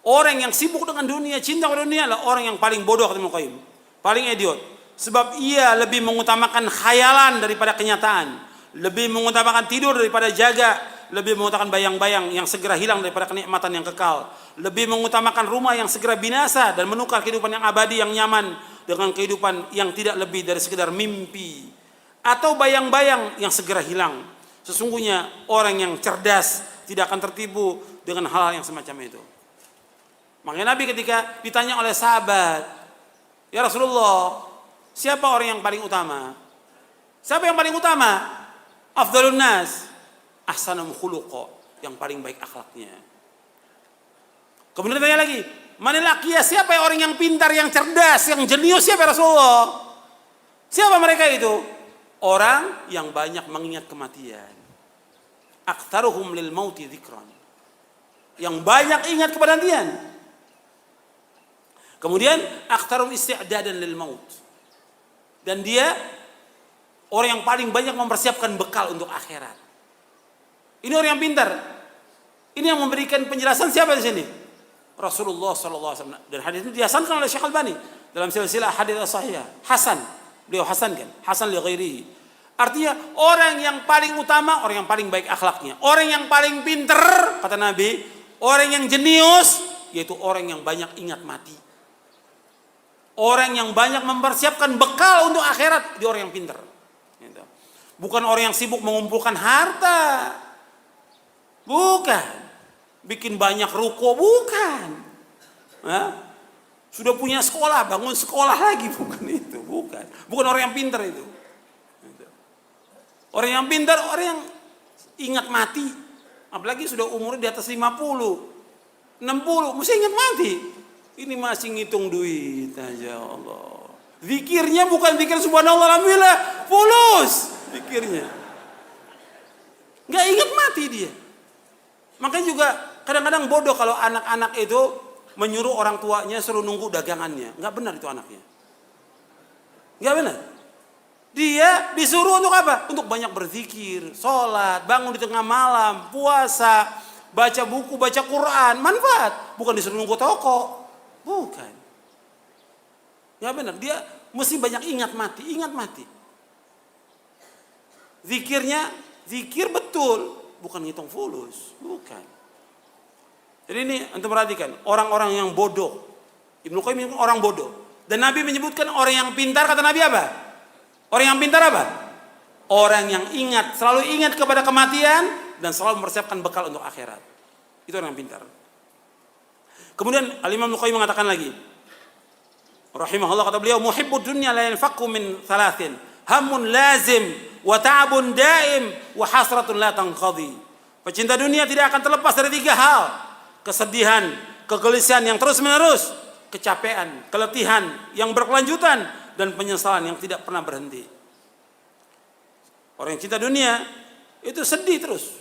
Orang yang sibuk dengan dunia, cinta pada dunia adalah orang yang paling bodoh kata Ibnu Qayyim. Paling idiot. Sebab ia lebih mengutamakan khayalan daripada kenyataan. Lebih mengutamakan tidur daripada jaga. Lebih mengutamakan bayang-bayang yang segera hilang daripada kenikmatan yang kekal. Lebih mengutamakan rumah yang segera binasa dan menukar kehidupan yang abadi yang nyaman dengan kehidupan yang tidak lebih dari sekedar mimpi atau bayang-bayang yang segera hilang. Sesungguhnya orang yang cerdas tidak akan tertipu dengan hal-hal yang semacam itu. Makanya Nabi ketika ditanya oleh sahabat, ya Rasulullah, siapa orang yang paling utama? Siapa yang paling utama? Afdhalun nas, ahsanum khuluqa, yang paling baik akhlaknya. Kemudian ditanya lagi, manil aqiyas, siapa orang yang pintar, yang cerdas, yang jenius, siapa Rasulullah? Siapa mereka itu? Orang yang banyak mengingat kematian. Aktsaruhum lil mauti dzikran. Yang banyak ingat kematian. Kemudian aktsarum isti'dadan lil maut. Dan dia orang yang paling banyak mempersiapkan bekal untuk akhirat. Ini orang yang pintar. Ini yang memberikan penjelasan siapa di sini? Rasulullah sallallahu alaihi wasallam. Dan hadis ini dihasankan oleh Syekh Albani dalam silsilah hadits sahihah. Hasan. Beliau hasankan, hasan li ghairihi. Artinya orang yang paling utama, orang yang paling baik akhlaknya. Orang yang paling pintar kata Nabi, orang yang jenius yaitu orang yang banyak ingat mati. Orang yang banyak mempersiapkan bekal untuk akhirat, dia orang yang pintar. Bukan orang yang sibuk mengumpulkan harta. Bukan. Bikin banyak ruko, bukan. Sudah punya sekolah, bangun sekolah lagi, bukan itu. Bukan orang yang pintar itu. Orang yang pintar, orang yang ingat mati. Apalagi sudah umurnya di atas 50, 60, mesti ingat mati. Ini masih ngitung duit aja Allah. Zikirnya bukan zikir subhanallah alhamdulillah, fulus zikirnya. Enggak ingat mati dia. Makanya juga Kadang-kadang bodoh kalau anak-anak itu menyuruh orang tuanya suruh nunggu dagangannya. Nggak benar itu anaknya. Nggak benar. Dia disuruh untuk apa? Untuk banyak berzikir, sholat, bangun di tengah malam, puasa, baca buku, baca Quran, manfaat. Bukan disuruh nunggu toko. Bukan. Nggak benar. Dia mesti banyak ingat mati. Zikirnya, zikir betul. Bukan ngitung fulus. Bukan. Jadi ini untuk perhatikan orang-orang yang bodoh. Ibnu Qayyim orang bodoh. Dan Nabi menyebutkan orang yang pintar, kata Nabi apa? Orang yang pintar apa? Orang yang ingat, selalu ingat kepada kematian dan selalu mempersiapkan bekal untuk akhirat. Itu orang yang pintar. Kemudian Al-Imam Ibnu Qayyim mengatakan lagi, rahimahullah, kata beliau, muhibbud dunya la yanfaqu min thalathin, hammun lazim wa ta'abun daim wa hasratun la tanqadhi. Pecinta dunia tidak akan terlepas dari 3 hal. Kesedihan, kegelisahan yang terus-menerus, kecapean, keletihan yang berkelanjutan, dan penyesalan yang tidak pernah berhenti. Orang yang cinta dunia itu sedih terus,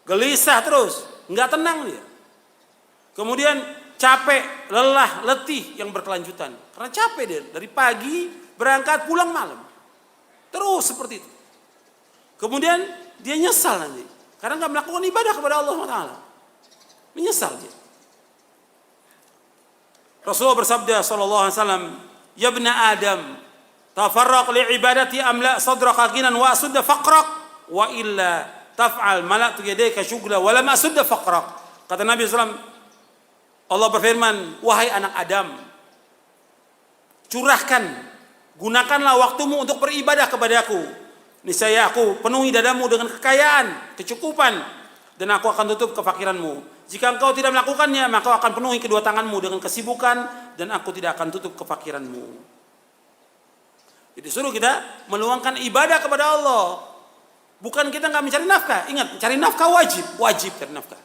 gelisah terus, nggak tenang dia. Kemudian capek, lelah, letih yang berkelanjutan. Karena capek dia dari pagi berangkat pulang malam, terus seperti itu. Kemudian dia nyesal nanti karena nggak melakukan ibadah kepada Allah Taala. Menyesal dia. Rasulullah bersabda sallallahu alaihi wasallam, "Ya ibna Adam, tafarraq li ibadati amla sadraka ghinan wa asudda faqrak wa illa taf'al mala'tu yadayka syughla wa lam asudda faqrak." Kata Nabi sallallahu alaihi wasallam, Allah berfirman, "Wahai anak Adam, curahkan, gunakanlah waktumu untuk beribadah kepadaku. Niscaya aku penuhi dadamu dengan kekayaan, kecukupan, dan aku akan tutup kefakiranmu. Jika engkau tidak melakukannya, maka aku akan penuhi kedua tanganmu dengan kesibukan, dan aku tidak akan tutup kefakiranmu." Jadi suruh kita meluangkan ibadah kepada Allah. Bukan kita nggak mencari nafkah. Ingat, cari nafkah wajib cari nafkah.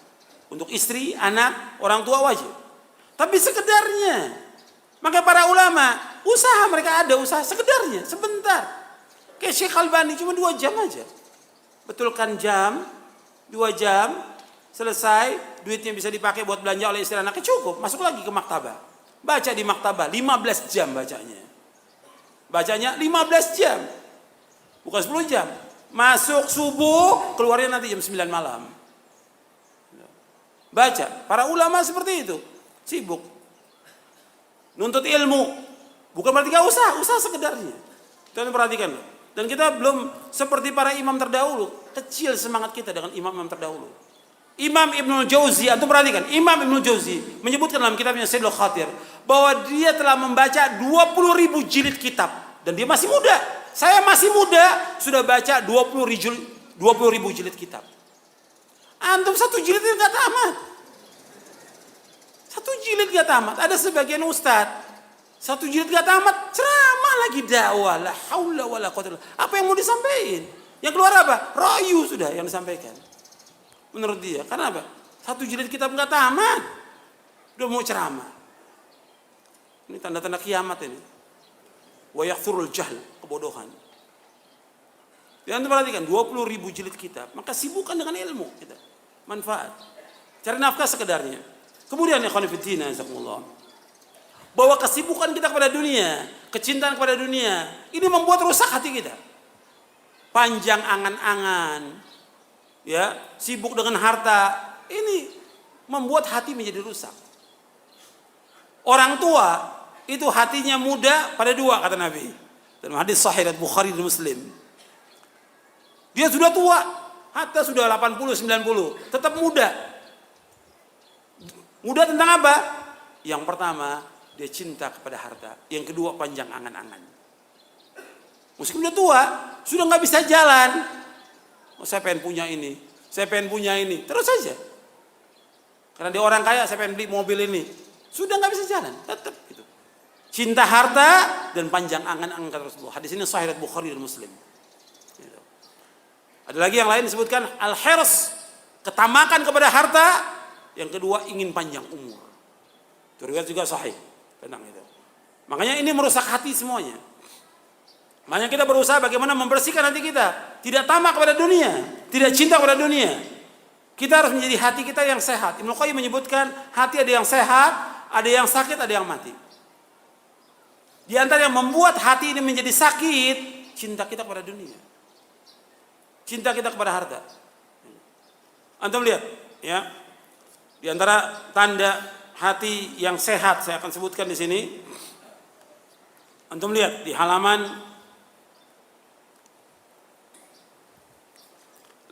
Untuk istri, anak, orang tua wajib. Tapi sekedarnya. Maka para ulama, usaha mereka ada usaha sekedarnya, sebentar. Kayak Syekh Albani cuma 2 jam aja. Betulkan jam, 2 jam, selesai, duitnya bisa dipakai buat belanja oleh istri anaknya, cukup, masuk lagi ke maktabah. Baca di maktabah, 15 jam bacanya. Bacanya 15 jam. Bukan 10 jam. Masuk subuh, keluarnya nanti jam 9 malam. Baca. Para ulama seperti itu. Sibuk. Nuntut ilmu. Bukan berarti gak usaha sekedarnya. Kalian perhatikan. Dan kita belum seperti para imam terdahulu. Kecil semangat kita dengan imam-imam terdahulu. Imam Ibnul Jauzi, antum perhatikan, Imam Ibnul Jauzi menyebutkan dalam kitabnya Sayyidul Khatir bahwa dia telah membaca 20.000 jilid kitab dan dia masih muda. Saya masih muda sudah baca 20.000 jilid kitab. Antum 1 jilid enggak tamat. 1 jilid enggak tamat. Ada sebagian ustadz 1 jilid enggak tamat, ceramah lagi dakwah, la haula wala quwwata. Apa yang mau disampaikan? Yang keluar apa? Rayu sudah yang disampaikan. Menurut dia, karena apa? 1 jilid kitab nggak tamat, udah mau ceramah. Ini tanda-tanda kiamat ini. Wa yakthurul jahl, kebodohan. Jangan perhatikan 20.000 jilid kitab, maka sibukkan dengan ilmu kita. Manfaat. Cari nafkah sekedarnya. Kemudian ya khonifitina jazakumullah. Bahwa kesibukan kita kepada dunia, kecintaan kepada dunia, ini membuat rusak hati kita. Panjang angan-angan. Ya, sibuk dengan harta, ini membuat hati menjadi rusak. Orang tua itu hatinya muda pada 2 kata Nabi. Dalam hadis sahih riwayat Bukhari dan Muslim. Dia sudah tua, hatta sudah 80 90, tetap muda. Muda tentang apa? Yang pertama, dia cinta kepada harta. Yang kedua, panjang angan-angan. Meskipun udah tua, sudah nggak bisa jalan. Oh, saya pengen punya ini, saya pengen punya ini, terus saja. Karena dia orang kaya, saya pengen beli mobil ini, sudah nggak bisa jalan, tetap gitu. Cinta harta dan panjang angan-angan kata Rasulullah. Hadis ini sahih riwayat Bukhari dan Muslim. Gitu. Ada lagi yang lain disebutkan al-hirs, ketamakan kepada harta. Yang kedua ingin panjang umur. Itu riwayat juga sahih tentang itu. Makanya ini merusak hati semuanya. Makanya kita berusaha bagaimana membersihkan hati kita. Tidak tamak kepada dunia. Tidak cinta kepada dunia. Kita harus menjadi hati kita yang sehat. Ibnu Qayyim menyebutkan hati ada yang sehat, ada yang sakit, ada yang mati. Di antara yang membuat hati ini menjadi sakit, cinta kita kepada dunia. Cinta kita kepada harta. Antum lihat, ya. Di antara tanda hati yang sehat saya akan sebutkan di sini. Antum lihat di halaman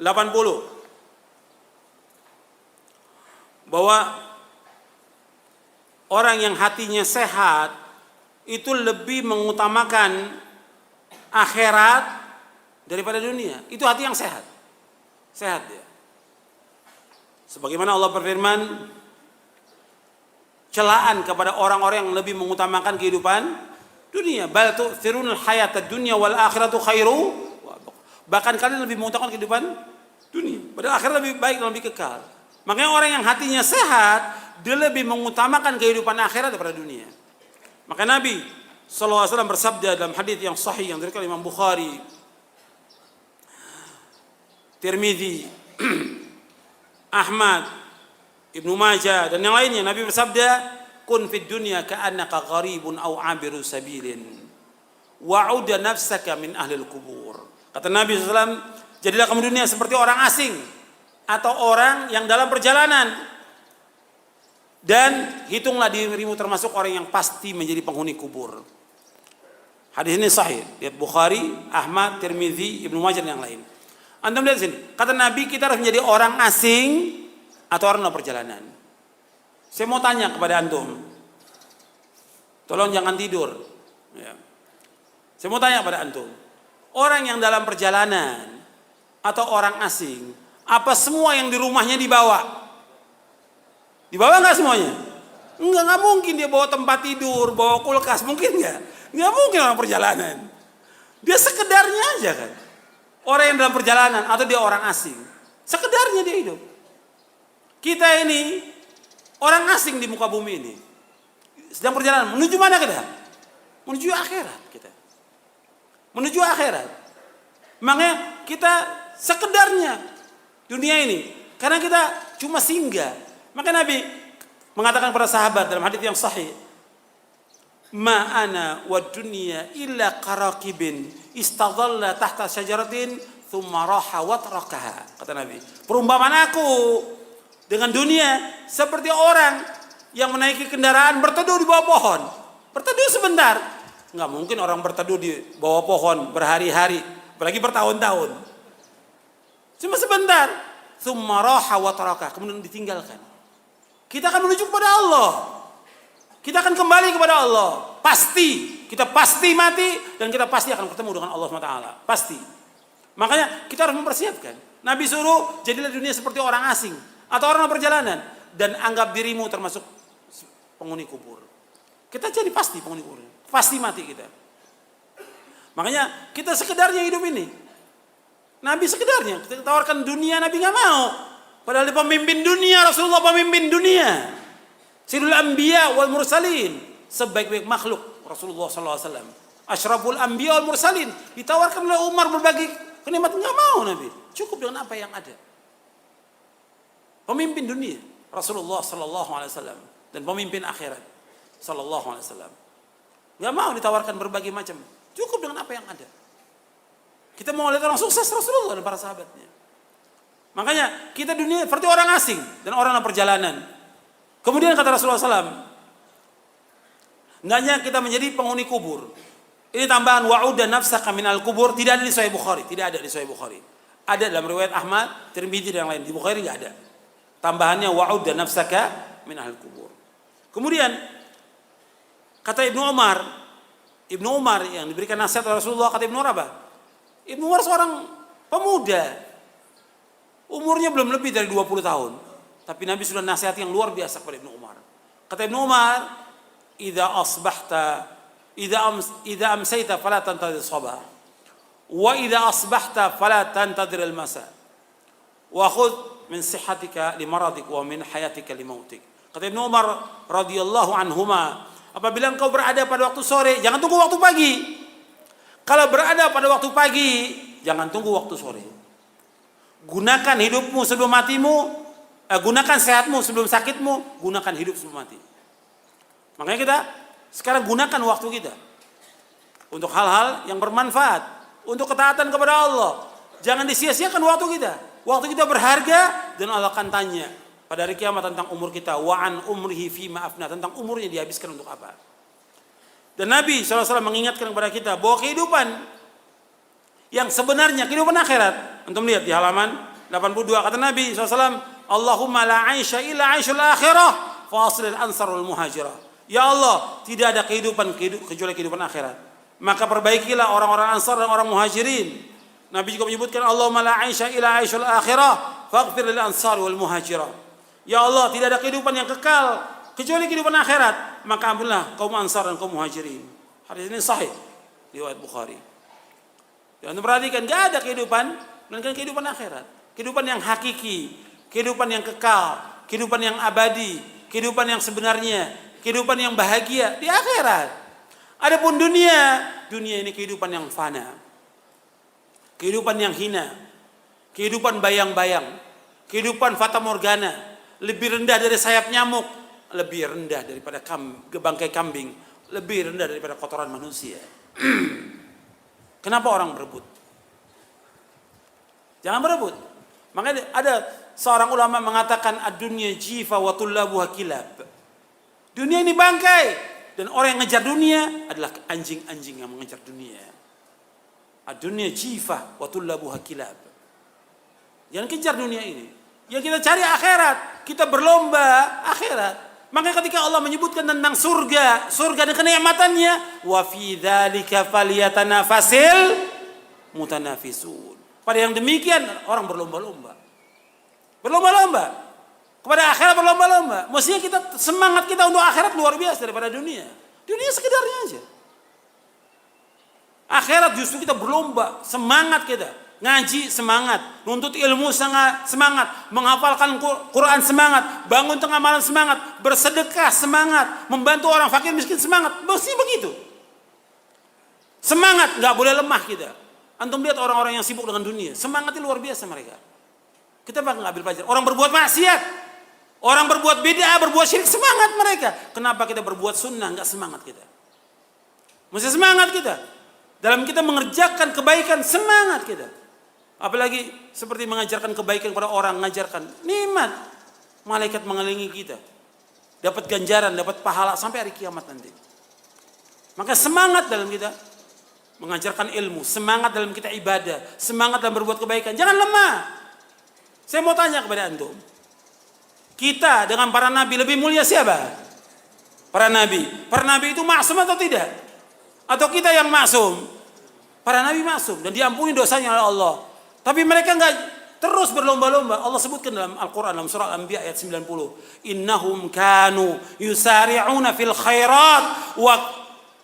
80 bahwa orang yang hatinya sehat itu lebih mengutamakan akhirat daripada dunia. Itu hati yang sehat. Sehat dia. Sebagaimana Allah berfirman, celaan kepada orang-orang yang lebih mengutamakan kehidupan dunia. Bal tu'thirunal hayatad dunya wal akhiratu khairu. Bahkan kalian lebih mengutamakan kehidupan dunia. Padahal akhirat lebih baik dan lebih kekal. Makanya orang yang hatinya sehat, dia lebih mengutamakan kehidupan akhirat daripada dunia. Maka Nabi SAW bersabda dalam hadis yang sahih yang diriwayatkan Imam Bukhari, Tirmidzi, Ahmad, Ibnu Majah dan yang lainnya. Nabi bersabda, "Kun fid dunya ka'annaka gharibun aw 'abiru sabilin, wa'ud nafsaka min ahlil kubur." Kata Nabi SAW, jadilah kamu dunia seperti orang asing atau orang yang dalam perjalanan, dan hitunglah dirimu termasuk orang yang pasti menjadi penghuni kubur. Hadis ini sahih, lihat Bukhari, Ahmad, Tirmidzi, Ibnu Majah dan yang lain. Antum lihat sini, kata Nabi kita harus menjadi orang asing atau orang dalam perjalanan. Saya mau tanya kepada antum, tolong jangan tidur. Ya. Saya mau tanya kepada antum, orang yang dalam perjalanan atau orang asing, apa semua yang di rumahnya dibawa? Dibawa nggak semuanya? Nggak mungkin dia bawa tempat tidur, bawa kulkas, mungkin nggak? Nggak mungkin orang perjalanan. Dia sekedarnya aja kan. Orang yang dalam perjalanan atau dia orang asing, sekedarnya dia hidup. Kita ini orang asing di muka bumi ini, sedang perjalanan menuju mana kita? Menuju akhirat kita. Menuju akhirat. Makanya kita sekedarnya dunia ini, karena kita cuma singgah. Maka Nabi mengatakan kepada sahabat dalam hadis yang sahih, "Ma ana wad dunya illa qaraqibin istadalla tahta syajaratin thumma raha wa tarakaha." Kata Nabi, perumpamaan aku dengan dunia seperti orang yang menaiki kendaraan berteduh di bawah pohon. Berteduh sebentar. Enggak mungkin orang berteduh di bawah pohon berhari-hari, apalagi bertahun-tahun. Cuma sebentar, tsumma raha wa taraka, kemudian ditinggalkan. Kita akan menuju kepada Allah. Kita akan kembali kepada Allah. Pasti, kita pasti mati dan kita pasti akan bertemu dengan Allah SWT. Pasti. Makanya kita harus mempersiapkan. Nabi suruh jadilah dunia seperti orang asing atau orang perjalanan dan anggap dirimu termasuk penghuni kubur. Kita jadi pasti penghuni kubur. Pasti mati kita. Makanya kita sekedarnya hidup ini. Nabi sekedarnya, kita tawarkan dunia, Nabi nggak mau. Padahal dia pemimpin dunia, Rasulullah pemimpin dunia. Sayyidul Anbiya wal Mursalin, sebaik-baik makhluk Rasulullah SAW. Asyraful Anbiya wal Mursalin, ditawarkan oleh Umar berbagai kenikmatan, nggak mau Nabi. Cukup dengan apa yang ada. Pemimpin dunia Rasulullah SAW dan pemimpin akhirat SAW. Nggak mau ditawarkan berbagai macam. Cukup dengan apa yang ada. Kita mau lihat orang sukses Rasulullah dan para sahabatnya. Makanya kita dunia seperti orang asing dan orang dalam perjalanan. Kemudian kata Rasulullah SAW, hendaknya kita menjadi penghuni kubur. Ini tambahan wa'ud dan nafsaka minal kubur, tidak ada di Sahih Bukhari, tidak ada di Sahih Bukhari. Ada dalam riwayat Ahmad, Tirmidzi dan yang lain. Di Bukhari nggak ada. Tambahannya wa'ud dan nafsaka minal kubur. Kemudian kata Ibnu Umar yang diberikan nasihat oleh Rasulullah, kata Ibnu Umar apa? Ibnu Umar seorang pemuda, umurnya belum lebih dari 20 tahun, tapi Nabi sudah nasihat yang luar biasa kepada Ibnu Umar. Kata Ibnu Umar, idza amsayta fala tantadhir sabah, wa idza asbahta fala tantadhir al-masa, wa khudh min sihhatika li maradik wa min hayatika li mautik." Kata Ibnu Umar radhiyallahu anhuma, apabila engkau berada pada waktu sore, jangan tunggu waktu pagi. Kalau berada pada waktu pagi, jangan tunggu waktu sore. Gunakan hidupmu sebelum matimu, gunakan sehatmu sebelum sakitmu, gunakan hidup sebelum mati. Makanya kita sekarang gunakan waktu kita untuk hal-hal yang bermanfaat, untuk ketaatan kepada Allah. Jangan disia-siakan waktu kita. Waktu kita berharga dan Allah akan tanya pada hari kiamat tentang umur kita. Wa an umrihi fima afna, tentang umurnya dihabiskan untuk apa. Dan Nabi SAW mengingatkan kepada kita bahwa kehidupan yang sebenarnya, kehidupan akhirat. Antum lihat di halaman 82 kata Nabi SAW, Allahumma la aisha illa aishul akhirah faslil ansarul muhajirah. Ya Allah, tidak ada kehidupan kecuali kehidupan akhirat. Maka perbaikilah orang-orang ansar dan orang muhajirin. Nabi juga menyebutkan Allahumma la aisha illa aishul akhirah faghfir lil ansar wal muhajirah. Ya Allah, tidak ada kehidupan yang kekal kecuali kehidupan akhirat, maka ampunilah kaum ansar dan kaum muhajirin. Hadis ini sahih riwayat Bukhari. Jangan perhatikan, enggak ada kehidupan melainkan kehidupan akhirat. Kehidupan yang hakiki, kehidupan yang kekal, kehidupan yang abadi, kehidupan yang sebenarnya, kehidupan yang bahagia di akhirat. Adapun dunia ini kehidupan yang fana. Kehidupan yang hina, kehidupan bayang-bayang, kehidupan fata morgana, lebih rendah dari sayap nyamuk, lebih rendah daripada bangkai kambing, lebih rendah daripada kotoran manusia. Kenapa orang berebut? Jangan berebut. Makanya ada seorang ulama mengatakan ad-dunya jifa wa tullabuha kilab. Dunia ini bangkai dan orang yang ngejar dunia adalah anjing-anjing yang mengejar dunia. Ad-dunya jifa wa tullabuha kilab. Jangan kejar dunia ini. Yang kita cari akhirat, kita berlomba akhirat. Maka ketika Allah menyebutkan tentang surga dan kenikmatannya, wa fi dzalika falyatanafasil mutanafisun. Pada yang demikian orang berlomba-lomba. Berlomba-lomba. Kepada akhirat berlomba-lomba. Mestinya semangat kita untuk akhirat luar biasa daripada dunia. Dunia sekedarnya aja. Akhirat justru kita berlomba, semangat kita. Ngaji semangat, nuntut ilmu semangat, menghafalkan Quran semangat, bangun tengah malam semangat, bersedekah semangat, membantu orang fakir miskin semangat. Mesti begitu. Semangat, nggak boleh lemah kita. Antum lihat orang-orang yang sibuk dengan dunia, semangatnya luar biasa mereka. Kita bakal ngambil pelajaran. Orang berbuat maksiat, orang berbuat bid'ah, berbuat syirik, semangat mereka. Kenapa kita berbuat sunnah nggak semangat kita? Mesti semangat kita. Dalam kita mengerjakan kebaikan, semangat kita. Apalagi seperti mengajarkan kebaikan kepada orang, mengajarkan nikmat. Malaikat mengelilingi kita. Dapat ganjaran, dapat pahala sampai hari kiamat nanti. Maka semangat dalam kita mengajarkan ilmu, semangat dalam kita ibadah, semangat dalam berbuat kebaikan. Jangan lemah. Saya mau tanya kepada antum. Kita dengan para nabi lebih mulia siapa? Para nabi. Para nabi itu maksum atau tidak? Atau kita yang maksum? Para nabi maksum dan diampuni dosanya oleh Allah. Tapi mereka enggak terus berlomba-lomba. Allah sebutkan dalam Al-Quran dalam surah Al-Anbiya ayat 90. Innahum kanu yusari'una fil khairat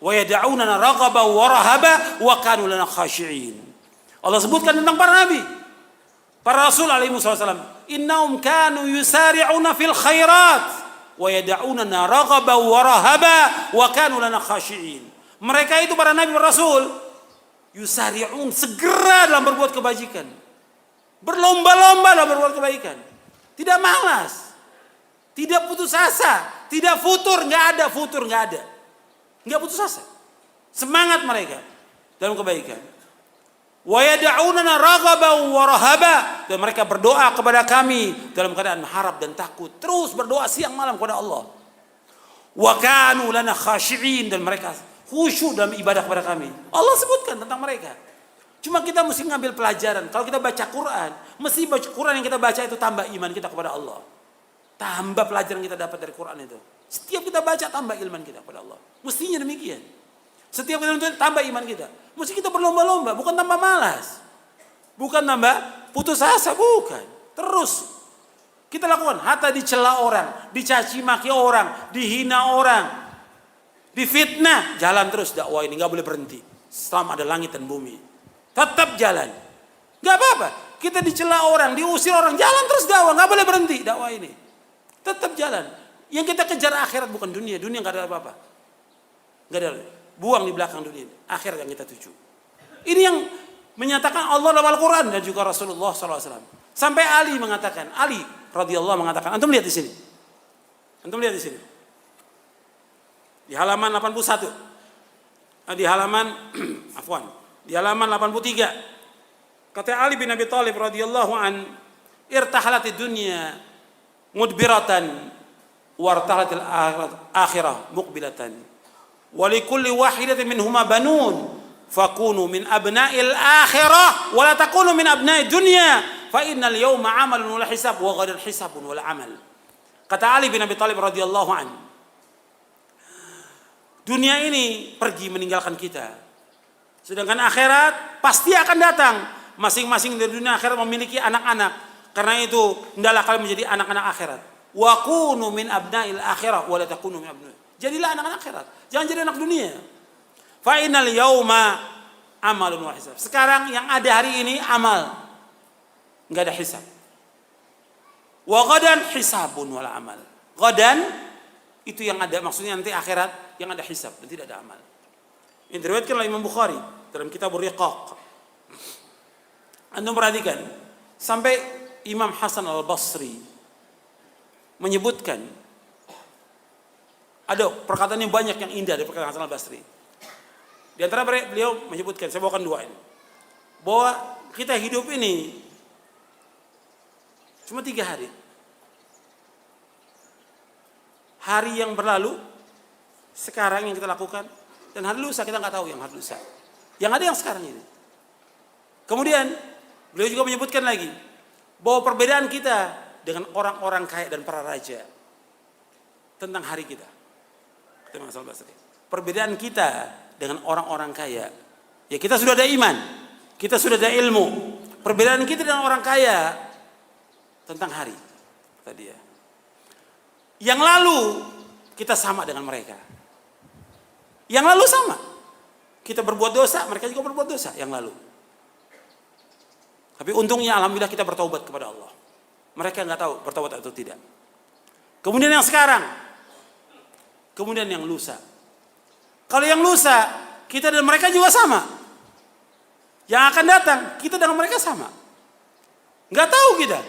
wa yad'unana raghaban wa rahaba wa kanu lana khashi'in. Allah sebutkan tentang para nabi. Para rasul alaihi wasallam. Innahum kanu yusari'una fil khairat wa yad'unana raghaban wa rahaba wa kanu lana khashi'in. Mereka itu para nabi dan rasul yusari'un, segera dalam berbuat kebajikan. Berlomba-lomba dalam berbuat kebaikan. Tidak malas. Tidak putus asa. Tidak futur, enggak ada futur, enggak ada. Enggak putus asa. Semangat mereka dalam kebaikan. Wa yad'unana raghaban wa rahaba, dan mereka berdoa kepada kami dalam keadaan harap dan takut. Terus berdoa siang malam kepada Allah. Wa kanu lana khashi'in, dan mereka khusyuk dalam ibadah kepada kami. Allah sebutkan tentang mereka. Cuma kita mesti ngambil pelajaran. Kalau kita baca Quran, mesti baca Quran yang kita baca itu tambah iman kita kepada Allah. Tambah pelajaran kita dapat dari Quran itu. Setiap kita baca tambah iman kita kepada Allah. Mestinya demikian. Setiap kita nonton tambah iman kita. Mesti kita berlomba-lomba, bukan tambah malas. Bukan tambah putus asa, bukan. Terus kita lakukan. Hatta dicela orang, dicaci maki orang, dihina orang, difitnah, jalan terus dakwah ini, nggak boleh berhenti. Selama ada langit dan bumi, tetap jalan. Nggak apa-apa. Kita dicela orang, diusir orang, jalan terus dakwah, nggak boleh berhenti dakwah ini. Tetap jalan. Yang kita kejar akhirat bukan dunia. Dunia nggak ada apa-apa. Nggak ada. Buang di belakang dunia. Akhirat yang kita tuju. Ini yang menyatakan Allah dalam Al-Quran dan juga Rasulullah SAW. Sampai Ali mengatakan, Ali radhiyallahu mengatakan, antum lihat di sini. Antum lihat di sini. Di halaman 81. Di halaman afwan, di halaman 83. Kata Ali bin Abi Thalib radhiyallahu an, irtahalatid dunya mudbiratan wartahalatil akhirah muqbilatan. Wa likulli wahidatin minhuma banun fakunu min abna'il akhirah wa la takunu min abna'id dunya fa innal yawma 'amalun wa la hisab wa ghadan hisabun wa la 'amal. Kata Ali bin Abi Thalib radhiyallahu an, dunia ini pergi meninggalkan kita. Sedangkan akhirat pasti akan datang. Masing-masing dari dunia akhirat memiliki anak-anak. Karena itu hendaklah kalian menjadi anak-anak akhirat. Wa kunu min abna'il akhirah wa la takunu min abna'il. Jadilah anak-anak akhirat. Jangan jadi anak dunia. Fa innal yauma amalun wa hisab. Sekarang yang ada hari ini amal. Enggak ada hisab. Wa ghadan hisabun wal amal. Ghadan itu yang ada, maksudnya nanti akhirat yang ada hisab dan tidak ada amal. Ini diriwayatkan oleh Imam Bukhari dalam kitab Riqaq. Anda perhatikan sampai Imam Hasan Al-Basri menyebutkan, ada perkataan yang banyak yang indah dari perkataan Hasan Al-Basri. Di antara beliau menyebutkan, saya bawakan dua ini, bahwa kita hidup ini cuma 3 hari. Hari yang berlalu, sekarang yang kita lakukan, dan hari lusa kita nggak tahu yang hari lusa. Yang ada yang sekarang ini. Kemudian beliau juga menyebutkan lagi bahwa perbedaan kita dengan orang-orang kaya dan para raja tentang hari kita. Perbedaan kita dengan orang-orang kaya, ya kita sudah ada iman, kita sudah ada ilmu. Perbedaan kita dengan orang kaya tentang hari tadi ya. Yang lalu kita sama dengan mereka. Yang lalu sama. Kita berbuat dosa, mereka juga berbuat dosa yang lalu. Tapi untungnya alhamdulillah kita bertaubat kepada Allah. Mereka nggak tahu bertaubat atau tidak. Kemudian yang sekarang, kemudian yang lusa. Kalau yang lusa, kita dan mereka juga sama. Yang akan datang, kita dengan mereka sama. Nggak tahu kita.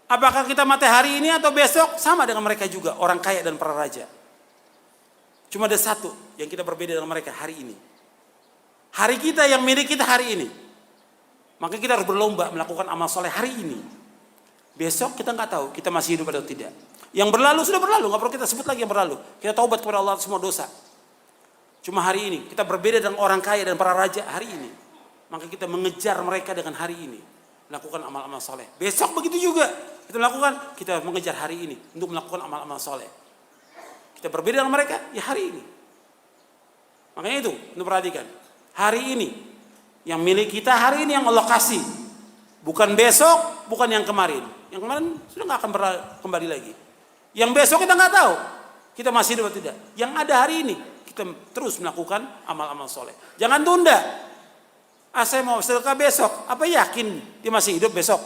Apakah kita mati hari ini atau besok sama dengan mereka juga, orang kaya dan para raja. Cuma ada satu yang kita berbeda dengan mereka hari ini. Hari kita yang milik kita hari ini. Maka kita harus berlomba melakukan amal soleh hari ini. Besok kita nggak tahu kita masih hidup atau tidak. Yang berlalu sudah berlalu, nggak perlu kita sebut lagi yang berlalu. Kita taubat kepada Allah semua dosa. Cuma hari ini kita berbeda dengan orang kaya dan para raja hari ini. Maka kita mengejar mereka dengan hari ini, melakukan amal-amal soleh. Besok begitu juga kita melakukan, kita mengejar hari ini untuk melakukan amal-amal soleh. Kita berbeda dengan mereka ya hari ini. Makanya itu untuk perhatikan hari ini yang milik kita hari ini yang Allah kasih, bukan besok, bukan yang kemarin. Yang kemarin sudah nggak akan kembali lagi. Yang besok kita nggak tahu kita masih hidup atau tidak. Yang ada hari ini kita terus melakukan amal-amal soleh. Jangan tunda. Saya mau sedekah besok. Apa yakin dia masih hidup besok?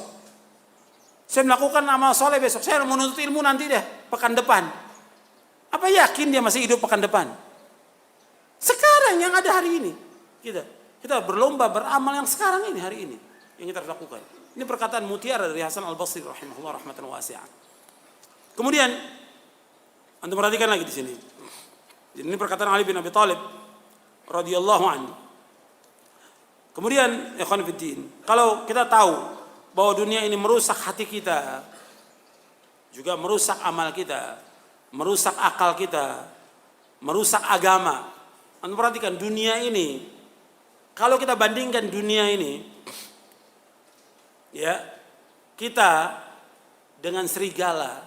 Saya melakukan amal soleh besok. Saya mau menuntut ilmu nanti deh pekan depan. Apa yakin dia masih hidup pekan depan? Sekarang yang ada hari ini kita berlomba beramal yang sekarang ini hari ini yang kita lakukan. Ini perkataan mutiara dari Hasan Al-Basri rahimahullah rahmatan wasi'ah. Kemudian anda perhatikan lagi di sini. Ini perkataan Ali bin Abi Thalib radhiyallahu anhu. Kemudian ikhwan fillah, kalau kita tahu bahwa dunia ini merusak hati kita, juga merusak amal kita, merusak akal kita, merusak agama. Anda perhatikan dunia ini, kalau kita bandingkan dunia ini, ya kita dengan serigala,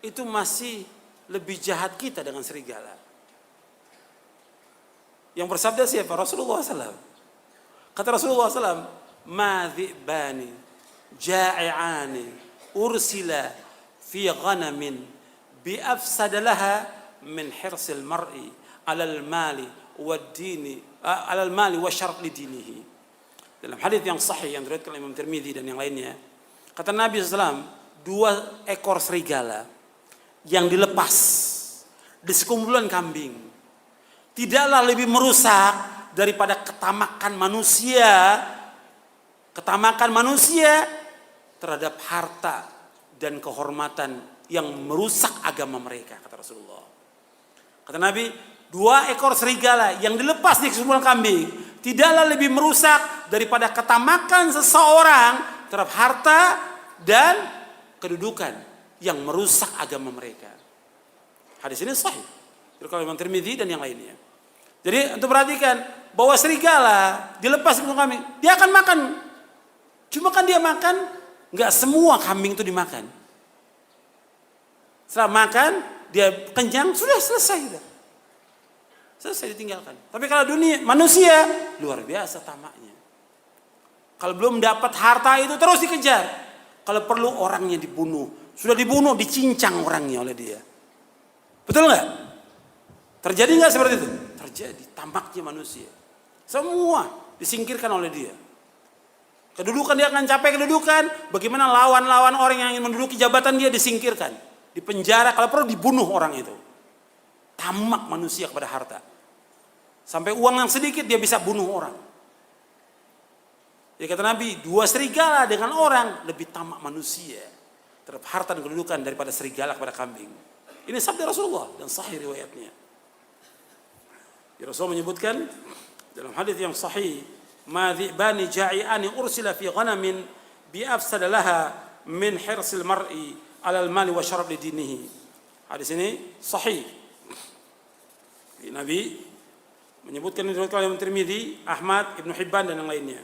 itu masih lebih jahat kita dengan serigala. Yang bersabda siapa? Rasulullah SAW. Kata Rasulullah SAW, "Ma dhi'bani ja'i'ani ursila fi ghanamin bi afsada laha min hirsil mar'i 'alal mali wad dini 'alal mali wa syaraf li dinihi." Dalam hadis yang sahih yang diriwayatkan oleh Imam Tirmidzi dan yang lainnya, kata Nabi SAW, 2 ekor serigala yang dilepas di sekumpulan kambing tidaklah lebih merusak daripada ketamakan manusia ketamakan manusia terhadap harta dan kehormatan yang merusak agama mereka, kata Rasulullah. Kata Nabi, 2 ekor serigala yang dilepas di kesemuran kambing tidaklah lebih merusak daripada ketamakan seseorang terhadap harta dan kedudukan yang merusak agama mereka. Hadis ini sahih dari Imam Tirmidzi dan yang lainnya. Jadi untuk perhatikan bahwa serigala dilepas di kesemuran kambing, dia akan makan. Cuma kan dia makan, nggak semua kambing itu dimakan. Setelah makan, dia kenyang, sudah selesai. Selesai ditinggalkan. Tapi kalau dunia, manusia, luar biasa tamaknya. Kalau belum dapat harta itu terus dikejar. Kalau perlu orangnya dibunuh. Sudah dibunuh, dicincang orangnya oleh dia. Betul nggak? Terjadi nggak seperti itu? Terjadi, tamaknya manusia. Semua disingkirkan oleh dia. Kedudukan dia akan capai kedudukan. Bagaimana lawan-lawan orang yang ingin menduduki jabatan dia disingkirkan. Dipenjara, kalau perlu dibunuh orang itu. Tamak manusia kepada harta. Sampai uang yang sedikit dia bisa bunuh orang. Jadi kata Nabi, 2 serigala dengan orang lebih tamak manusia terhadap harta dan kedudukan daripada serigala kepada kambing. Ini sabda Rasulullah dan sahih riwayatnya. Rasulullah menyebutkan dalam hadis yang sahih, "Ma dhi'bani ja'i'ani ursila fi ghanamin bi afsada laha min hirsil mar'i 'alal mali wa syarab li dinihi." Hadis ini sahih. Nabi menyebutkan ini oleh Imam Tirmidzi, Ahmad, Ibnu Hibban dan yang lainnya.